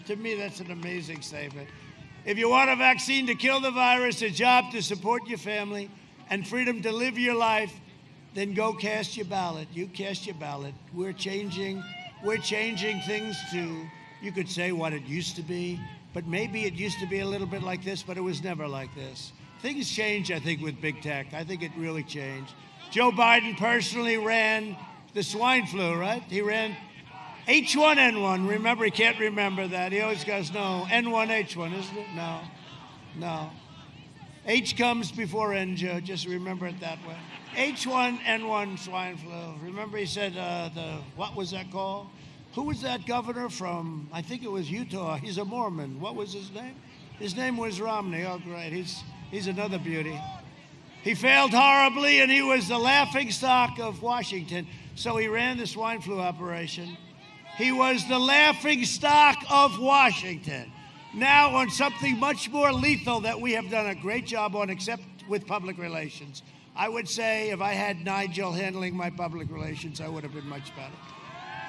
To me, that's an amazing statement. If you want a vaccine to kill the virus, a job to support your family, and freedom to live your life, then go cast your ballot. You cast your ballot. We're changing things to, you could say, what it used to be, but maybe it used to be a little bit like this, but it was never like this. Things change, I think, with big tech. I think it really changed. Joe Biden personally ran the swine flu, right? He ran H1N1. Remember, he can't remember that. He always goes, no, N1H1, isn't it? No. H comes before N, Joe. Just remember it that way. H1N1 swine flu. Remember he said, what was that called? Who was that governor from, I think it was Utah. He's a Mormon. What was his name? His name was Romney. Oh, great. He's another beauty. He failed horribly, and he was the laughingstock of Washington. So he ran the swine flu operation. He was the laughingstock of Washington. Now on something much more lethal that we have done a great job on, except with public relations. I would say if I had Nigel handling my public relations, I would have been much better.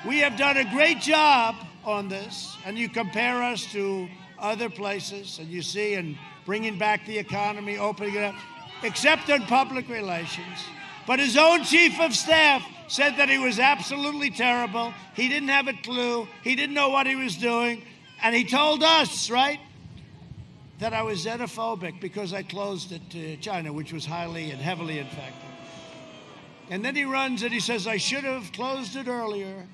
We have done a great job on this, and you compare us to other places, and you see, and bringing back the economy, opening it up, except on public relations. But his own chief of staff said that he was absolutely terrible. He didn't have a clue. He didn't know what he was doing. And he told us, right, that I was xenophobic because I closed it to China, which was highly and heavily infected. And then he runs and he says, I should have closed it earlier.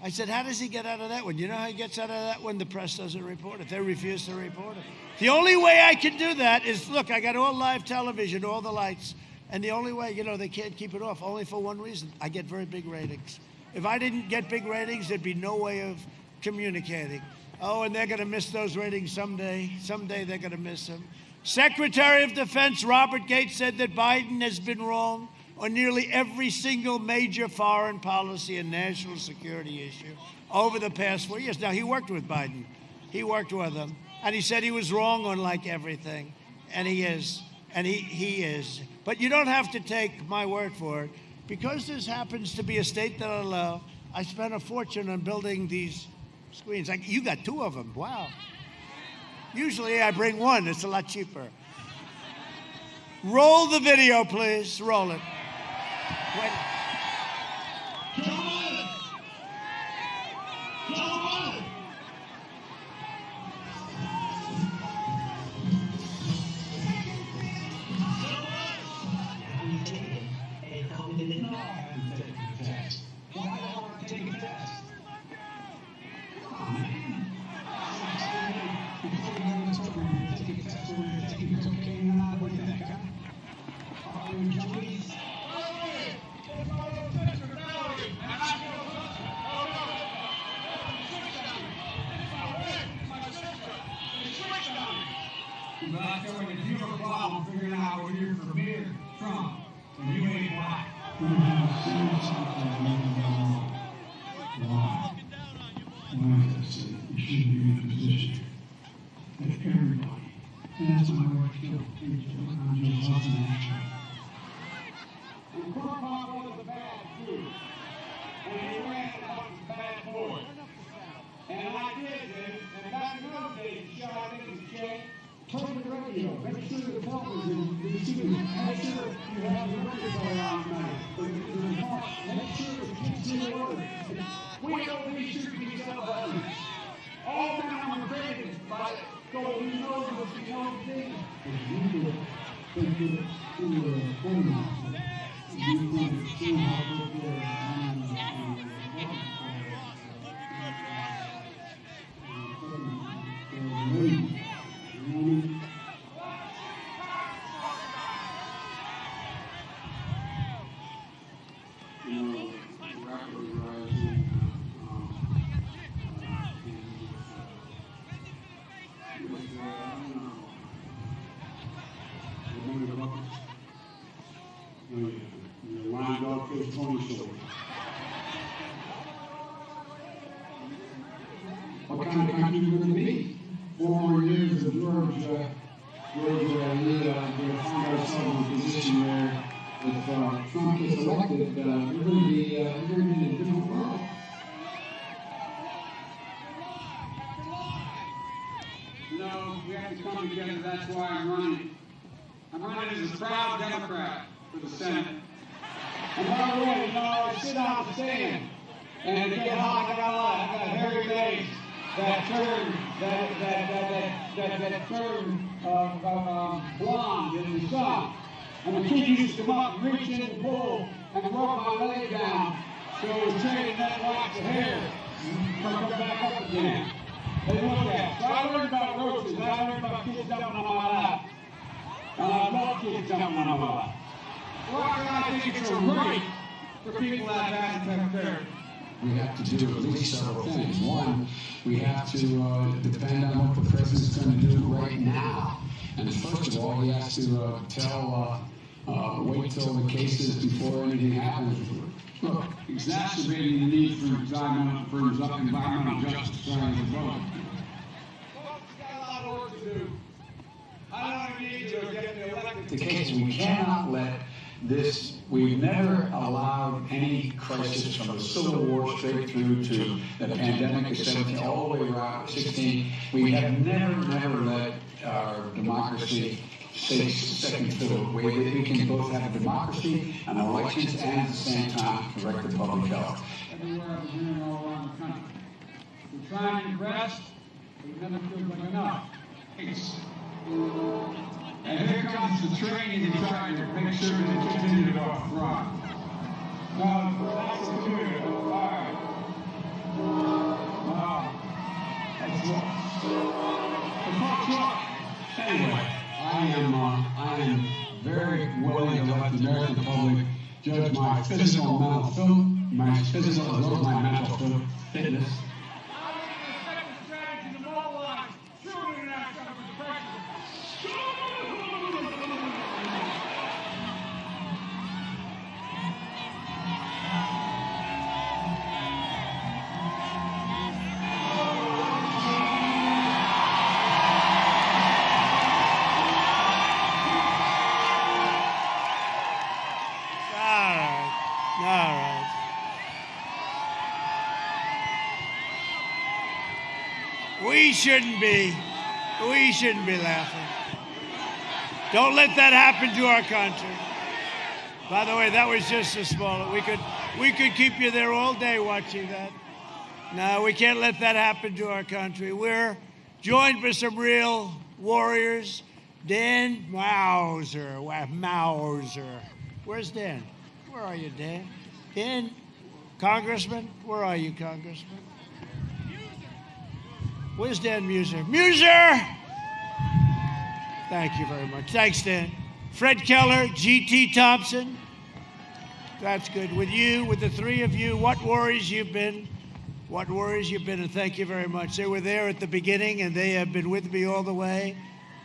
I said, how does he get out of that one? You know how he gets out of that one? The press doesn't report it. They refuse to report it. The only way I can do that is, look, I got all live television, all the lights. And the only way, they can't keep it off, only for one reason. I get very big ratings. If I didn't get big ratings, there'd be no way of communicating. Oh, and they're going to miss those ratings someday. Someday they're going to miss them. Secretary of Defense Robert Gates said that Biden has been wrong on nearly every single major foreign policy and national security issue over the past 4 years. Now, he worked with Biden. He worked with him. And he said he was wrong on like everything. And he is. And he is. But you don't have to take my word for it. Because this happens to be a state that I love, I spent a fortune on building these screens. Like, you got 2 of them. Wow. Usually I bring 1. It's a lot cheaper. Roll the video, please. Roll it. Wait. But I tell you, if you have a problem figuring out whether you're for me or Trump, then you ain't black. Why? Why is it you shouldn't be in a position that everybody, and that's my word too, I'm just lost in action. And Kurpop was a bad dude. And he ran a bunch of bad boys. And I did this, and back in those days, you shot into the check. radio. Make sure the television is shooting. Make sure you have the record player on tonight. Make sure the kids see the order. We don't need to be celebrating. All men are created by God. We know that the one thing is you will what kind of country we're going to be? 4 more years of George we find ourselves in a position where if Trump gets elected, we're going to be in a different world. You know, we have to come together. That's why I'm running. I'm running as a proud Democrat for the Senate. And by the way, you know, I sit on the stand, and to get hot, I got hairy legs that turn blonde in the sun. And the kid used to come up and reach in the pool and rub my leg down so it was training that wax the hair and come back up again. They look at it. So I learned about roaches, and I learned about kids jumping on my lap. And I love kids jumping on my lap. Why do I think it's a right for people that have therapy? We have to do at least several things. One, we have to depend on what the president's going to do right now. And first of all, he has to wait till the cases before anything happens. Look, exacerbating the need for environmental justice trying to vote. Folks got a lot of work to do. I don't need to get me elected. The case, we cannot let this, we've never allowed any crisis from the Civil War straight through to the pandemic of 17, all the way around 16. We have never let our democracy take second fiddle. We can both have a democracy and elections and at the same time correct the public health. Everywhere I've been hearing all around the country. We're trying your best, but it never feels like enough. And here comes the training to try to make sure that they continue to go up front. Now, that's the community. All right. That's what. Anyway, I am very willing to let the American public judge my physical, as well as my mental fitness. We shouldn't be laughing. Don't let that happen to our country. By the way, that was just a small. We could keep you there all day watching that. No, we can't let that happen to our country. We're joined by some real warriors. Dan Mauser. Where's Dan? Where are you, Dan? Dan, Congressman? Where are you, Congressman? Where's Dan Muser? Muser! Thank you very much. Thanks, Dan. Fred Keller, G.T. Thompson. That's good. With you, with the three of you, what warriors you've been. What warriors you've been, and thank you very much. They were there at the beginning, and they have been with me all the way.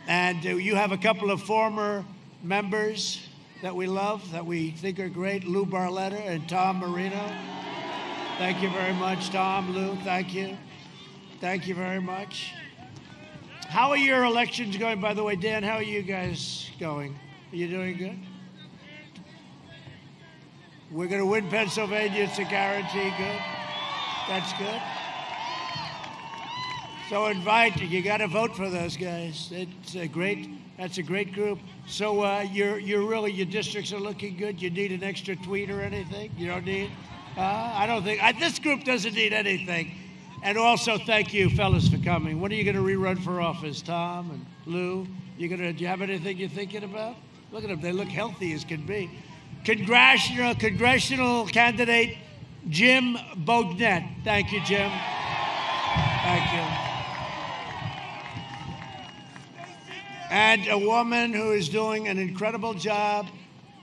And you have a couple of former members that we love, that we think are great, Lou Barletta and Tom Marino. Thank you very much, Tom, Lou, thank you. Thank you very much. How are your elections going, by the way? Dan, how are you guys going? Are you doing good? We're going to win Pennsylvania. It's a guarantee. Good. That's good. So you got to vote for those guys. That's a great group. So your districts are looking good. You need an extra tweet or anything? You don't need? I don't think, this group doesn't need anything. And also, thank you, fellas, for coming. When are you going to rerun for office, Tom and Lou? Do you have anything you're thinking about? Look at them. They look healthy as can be. Congressional candidate Jim Bognet. Thank you, Jim. Thank you. And a woman who is doing an incredible job,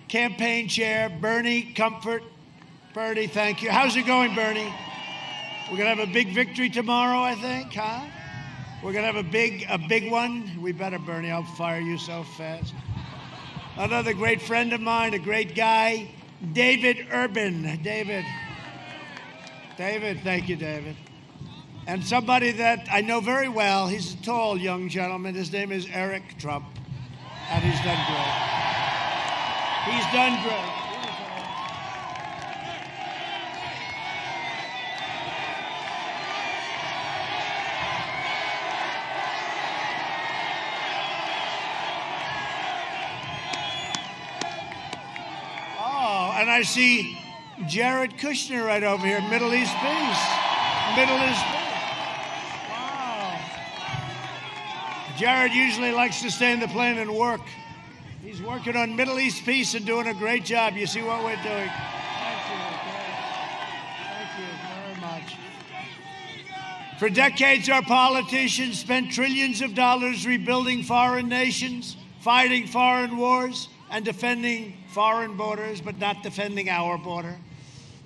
campaign chair, Bernie Comfort. Bernie, thank you. How's it going, Bernie? We're going to have a big victory tomorrow, I think, huh? We're going to have a big one. We better, Bernie. I'll fire you so fast. Another great friend of mine, a great guy, David Urban. David, thank you, David. And somebody that I know very well, he's a tall young gentleman. His name is Eric Trump. And he's done great. He's done great. And I see Jared Kushner right over here, Middle East Peace. Middle East Peace. Wow. Jared usually likes to stay in the plane and work. He's working on Middle East Peace and doing a great job. You see what we're doing? Thank you. Thank you very much. For decades, our politicians spent trillions of dollars rebuilding foreign nations, fighting foreign wars, and defending foreign borders, but not defending our border.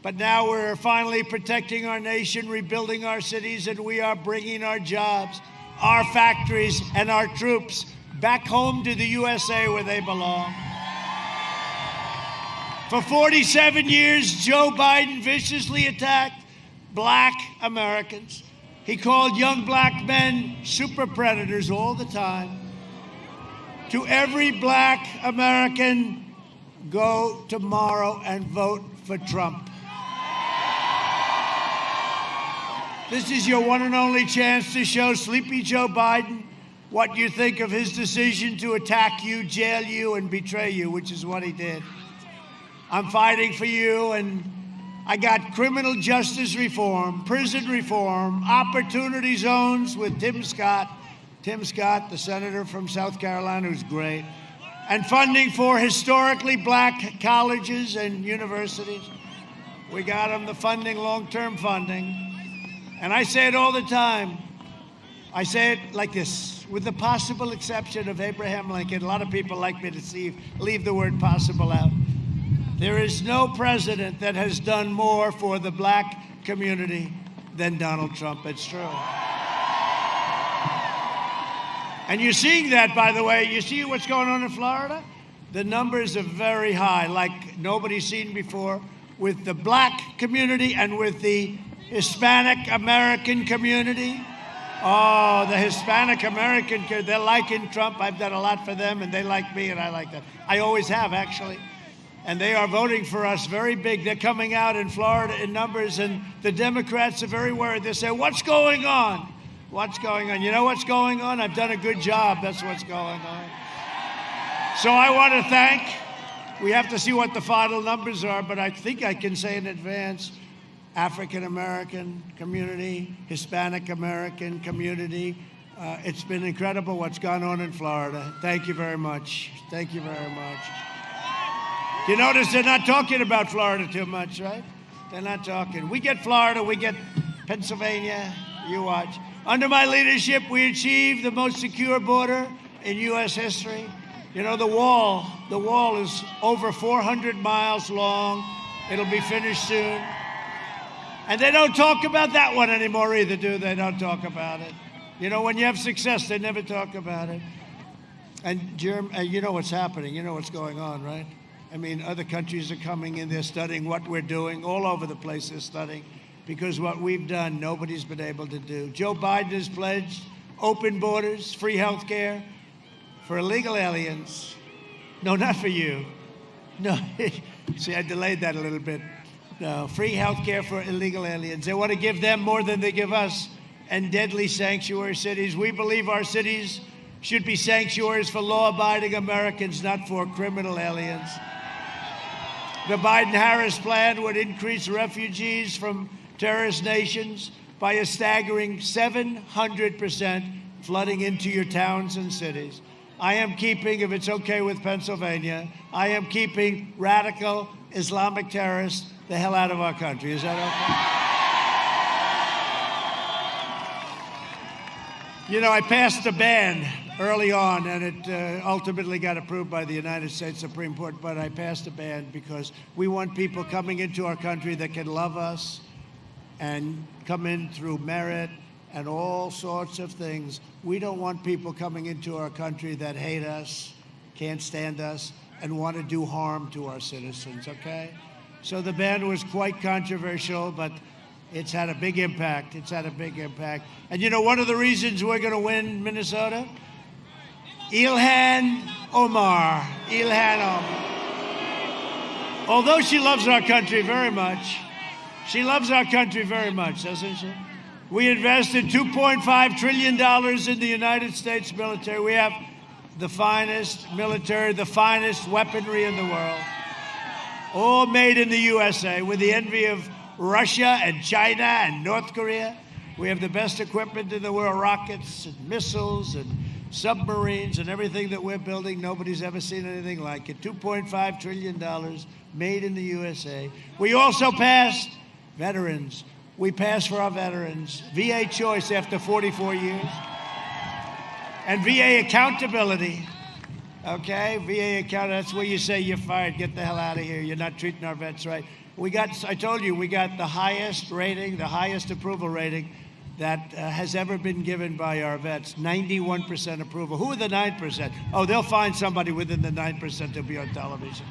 But now we're finally protecting our nation, rebuilding our cities, and we are bringing our jobs, our factories, and our troops back home to the USA where they belong. For 47 years, Joe Biden viciously attacked black Americans. He called young black men super predators all the time. To every black American, go tomorrow and vote for Trump. This is your one and only chance to show Sleepy Joe Biden what you think of his decision to attack you, jail you, and betray you, which is what he did. I'm fighting for you, and I got criminal justice reform, prison reform, opportunity zones with Tim Scott, the senator from South Carolina, who's great, and funding for historically black colleges and universities. We got them the funding, long-term funding. And I say it all the time. I say it like this, with the possible exception of Abraham Lincoln. A lot of people like me to leave the word possible out. There is no president that has done more for the black community than Donald Trump. It's true. And you're seeing that, by the way. You see what's going on in Florida? The numbers are very high, like nobody's seen before, with the black community and with the Hispanic American community. Oh, the Hispanic American, they're liking Trump. I've done a lot for them, and they like me, and I like them. I always have, actually. And they are voting for us very big. They're coming out in Florida in numbers, and the Democrats are very worried. They say, what's going on? What's going on? You know what's going on? I've done a good job. That's what's going on. So I want to thank, we have to see what the final numbers are, but I think I can say in advance, African American community, Hispanic American community. It's been incredible what's gone on in Florida. Thank you very much. Thank you very much. You notice they're not talking about Florida too much, right? They're not talking. We get Florida, we get Pennsylvania, you watch. Under my leadership, we achieved the most secure border in U.S. history. You know, the wall is over 400 miles long. It'll be finished soon. And they don't talk about that one anymore either, do they? Don't talk about it. You know, when you have success, they never talk about it. And you know what's happening. You know what's going on, right? I mean, other countries are coming in. They're studying what we're doing. All over the place they're studying. Because what we've done, nobody's been able to do. Joe Biden has pledged open borders, free health care for illegal aliens. No, not for you. No, see, I delayed that a little bit. No, free health care for illegal aliens. They want to give them more than they give us. and deadly sanctuary cities. We believe our cities should be sanctuaries for law-abiding Americans, not for criminal aliens. The Biden-Harris plan would increase refugees from terrorist nations by a staggering 700%, flooding into your towns and cities. I am keeping, if it's okay with Pennsylvania, I am keeping radical Islamic terrorists the hell out of our country. Is that okay? You know, I passed a ban early on, and it ultimately got approved by the United States Supreme Court, but I passed a ban because we want people coming into our country that can love us and come in through merit and all sorts of things. We don't want people coming into our country that hate us, can't stand us, and want to do harm to our citizens, okay? So the ban was quite controversial, but it's had a big impact. It's had a big impact. And you know, one of the reasons we're going to win Minnesota? Ilhan Omar. Ilhan Omar. Although she loves our country very much, she loves our country very much, doesn't she? We invested $2.5 trillion in the United States military. We have the finest military, the finest weaponry in the world, all made in the USA, with the envy of Russia and China and North Korea. We have the best equipment in the world, rockets and missiles and submarines and everything that we're building. Nobody's ever seen anything like it. $2.5 trillion made in the USA. We also passed veterans. We passed for our veterans VA choice after 44 years. And VA accountability. Okay, VA account, that's where you say you're fired, get the hell out of here, you're not treating our vets right. I told you, we got the highest rating, the highest approval rating that has ever been given by our vets, 91% approval. Who are the 9%? Oh, they'll find somebody within the 9% to be on television.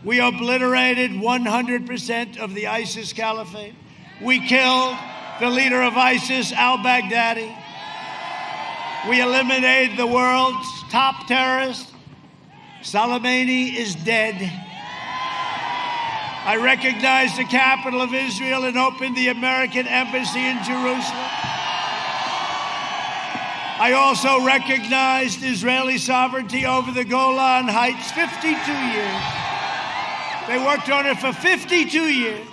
We obliterated 100% of the ISIS caliphate. We killed the leader of ISIS, al-Baghdadi. We eliminated the world's top terrorist. Soleimani is dead. I recognized the capital of Israel and opened the American embassy in Jerusalem. I also recognized Israeli sovereignty over the Golan Heights, 52 years. They worked on it for 52 years.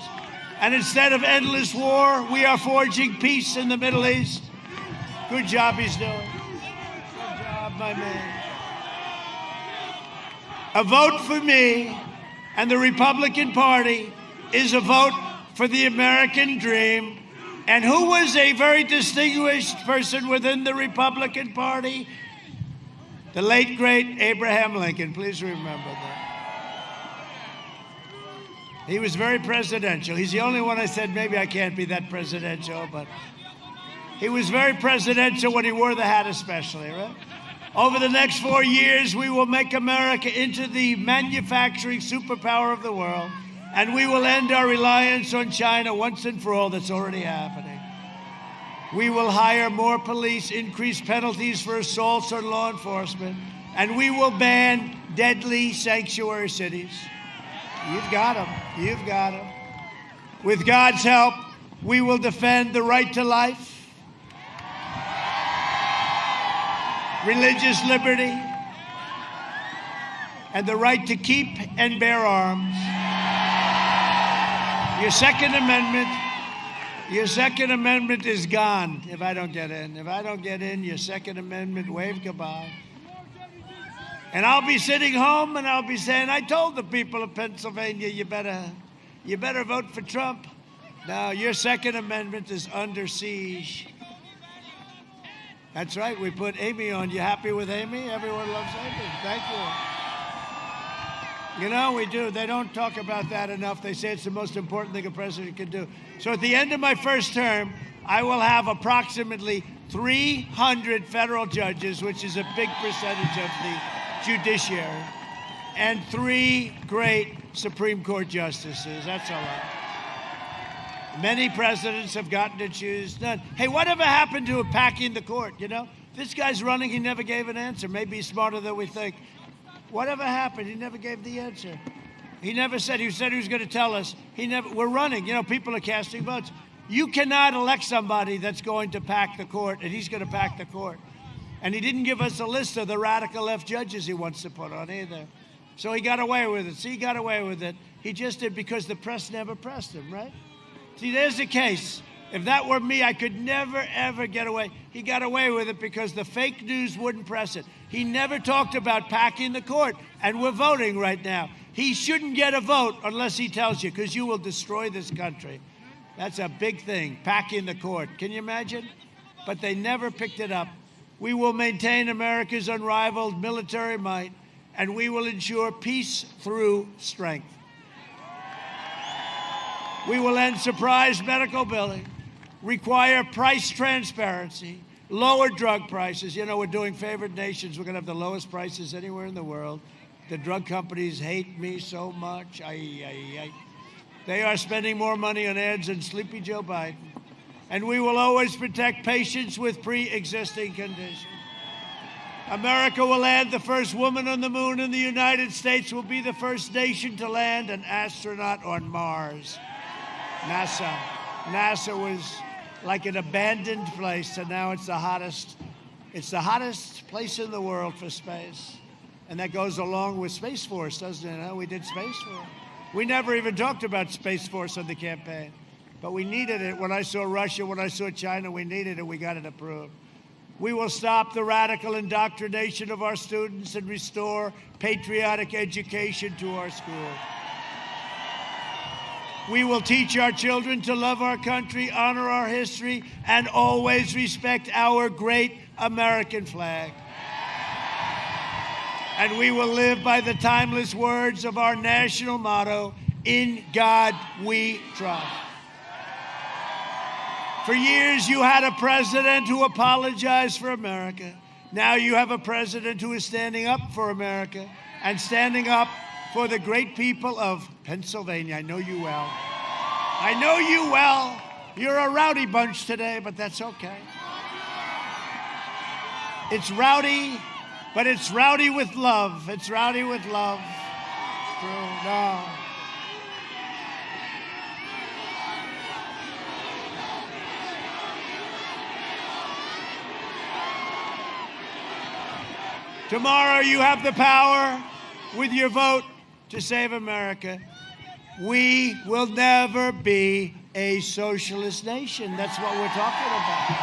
And instead of endless war, we are forging peace in the Middle East. Good job he's doing. Good job, my man. A vote for me and the Republican Party is a vote for the American dream. And who was a very distinguished person within the Republican Party? The late, great Abraham Lincoln. Please remember that. He was very presidential. He's the only one I said, maybe I can't be that presidential, but he was very presidential when he wore the hat especially, right? Over the next 4 years, we will make America into the manufacturing superpower of the world, and we will end our reliance on China once and for all. That's already happening. We will hire more police, increase penalties for assaults on law enforcement, and we will ban deadly sanctuary cities. You've got them. You've got them. With God's help, we will defend the right to life, religious liberty, and the right to keep and bear arms. Your Second Amendment is gone if I don't get in. If I don't get in, your Second Amendment, wave goodbye. And I'll be sitting home and I'll be saying, I told the people of Pennsylvania, you better vote for Trump. Now, your Second Amendment is under siege. That's right, we put Amy on. You happy with Amy? Everyone loves Amy. Thank you. You know, we do. They don't talk about that enough. They say it's the most important thing a president can do. So at the end of my first term, I will have approximately 300 federal judges, which is a big percentage of the judiciary, and 3 great Supreme Court justices. That's a lot. Many presidents have gotten to choose none. Hey, whatever happened to packing the court, you know? This guy's running, he never gave an answer. Maybe he's smarter than we think. Whatever happened, he never gave the answer. He never said, he said he was going to tell us. We're running, you know, people are casting votes. You cannot elect somebody that's going to pack the court, and he's going to pack the court. And he didn't give us a list of the radical left judges he wants to put on either. So he got away with it. See, he got away with it. He just did because the press never pressed him, right? See, there's the case. If that were me, I could never, ever get away. He got away with it because the fake news wouldn't press it. He never talked about packing the court, and we're voting right now. He shouldn't get a vote unless he tells you, because you will destroy this country. That's a big thing, packing the court. Can you imagine? But they never picked it up. We will maintain America's unrivaled military might, and we will ensure peace through strength. We will end surprise medical billing, require price transparency, lower drug prices. You know, we're doing favored nations. We're going to have the lowest prices anywhere in the world. The drug companies hate me so much. They are spending more money on ads than Sleepy Joe Biden. And we will always protect patients with pre-existing conditions. America will land the first woman on the moon, and the United States will be the first nation to land an astronaut on Mars. NASA was like an abandoned place, and now it's the hottest place in the world for space. And that goes along with Space Force, doesn't it? We did Space Force. We never even talked about Space Force on the campaign, but we needed it. When I saw Russia, when I saw China, we needed it. We got it approved. We will stop the radical indoctrination of our students and restore patriotic education to our schools. We will teach our children to love our country, honor our history, and always respect our great American flag. And we will live by the timeless words of our national motto, "In God we trust." For years, you had a president who apologized for America. Now you have a president who is standing up for America and standing up for the great people of Pennsylvania. I know you well. I know you well. You're a rowdy bunch today, but that's okay. It's rowdy, but it's rowdy with love. It's rowdy with love. It's true. No. Tomorrow you have the power with your vote to save America. We will never be a socialist nation. That's what we're talking about.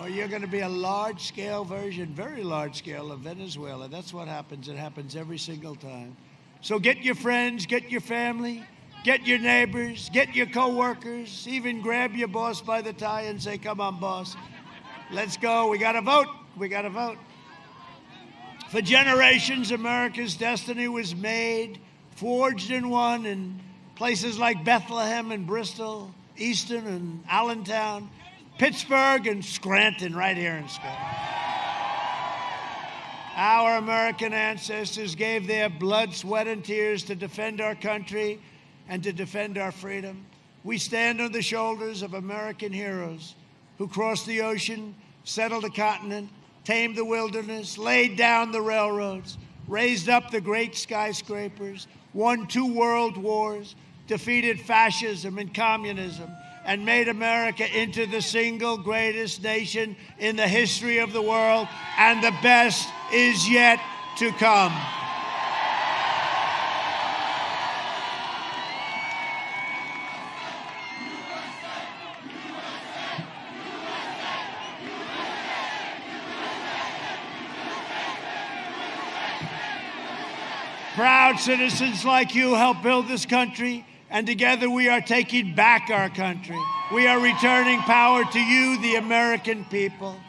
Or you're going to be a large-scale version, very large-scale, of Venezuela. That's what happens. It happens every single time. So get your friends, get your family, get your neighbors, get your co-workers, even grab your boss by the tie and say, "Come on, boss. Let's go. We got to vote. We got to vote." For generations, America's destiny was made, forged and won in places like Bethlehem and Bristol, Easton and Allentown, Pittsburgh and Scranton, right here in Scranton. Our American ancestors gave their blood, sweat, and tears to defend our country and to defend our freedom. We stand on the shoulders of American heroes who crossed the ocean, settled a continent, tamed the wilderness, laid down the railroads, raised up the great skyscrapers, won 2 world wars, defeated fascism and communism, and made America into the single greatest nation in the history of the world, and the best is yet to come. Proud citizens like you help build this country, and together we are taking back our country. We are returning power to you, the American people.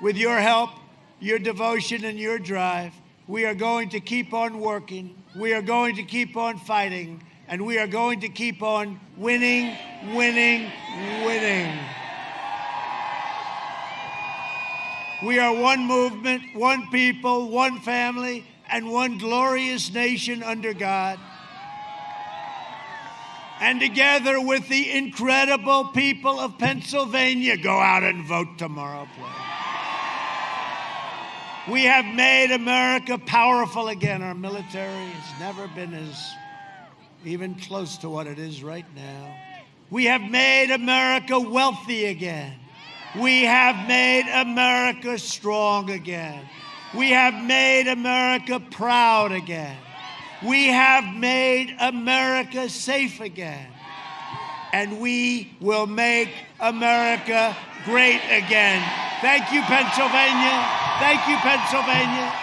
With your help, your devotion, and your drive, we are going to keep on working. We are going to keep on fighting, and we are going to keep on winning, winning, winning. We are one movement, one people, one family, and one glorious nation under God. And together with the incredible people of Pennsylvania, go out and vote tomorrow, please. We have made America powerful again. Our military has never been as even close to what it is right now. We have made America wealthy again. We have made America strong again. We have made America proud again. We have made America safe again. And we will make America great again. Thank you, Pennsylvania. Thank you, Pennsylvania.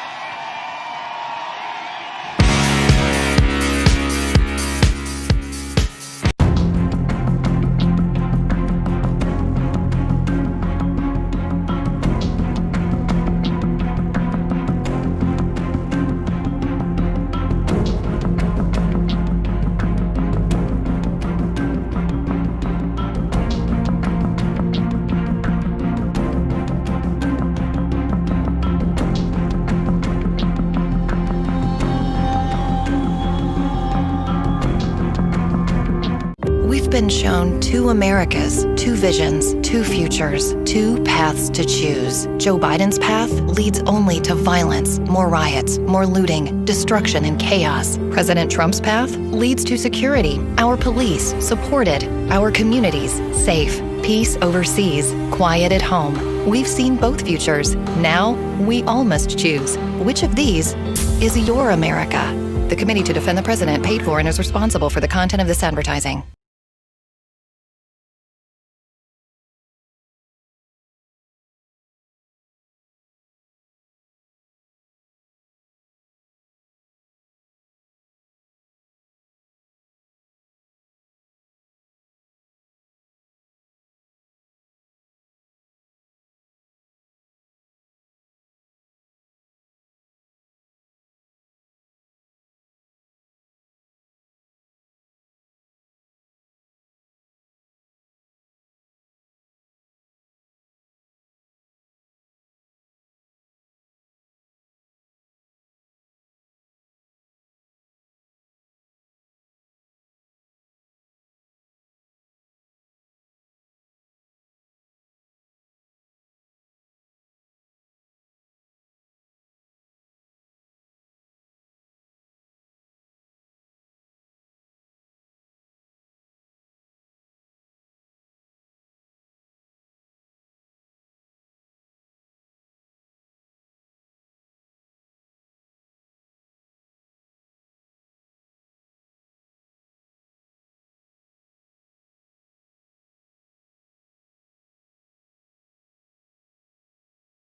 We've been shown two Americas, two visions, two futures, two paths to choose. Joe Biden's path leads only to violence, more riots, more looting, destruction, and chaos. President Trump's path leads to security, our police supported, our communities safe, peace overseas, quiet at home. We've seen both futures. Now, we all must choose. Which of these is your America? The Committee to Defend the President paid for and is responsible for the content of this advertising.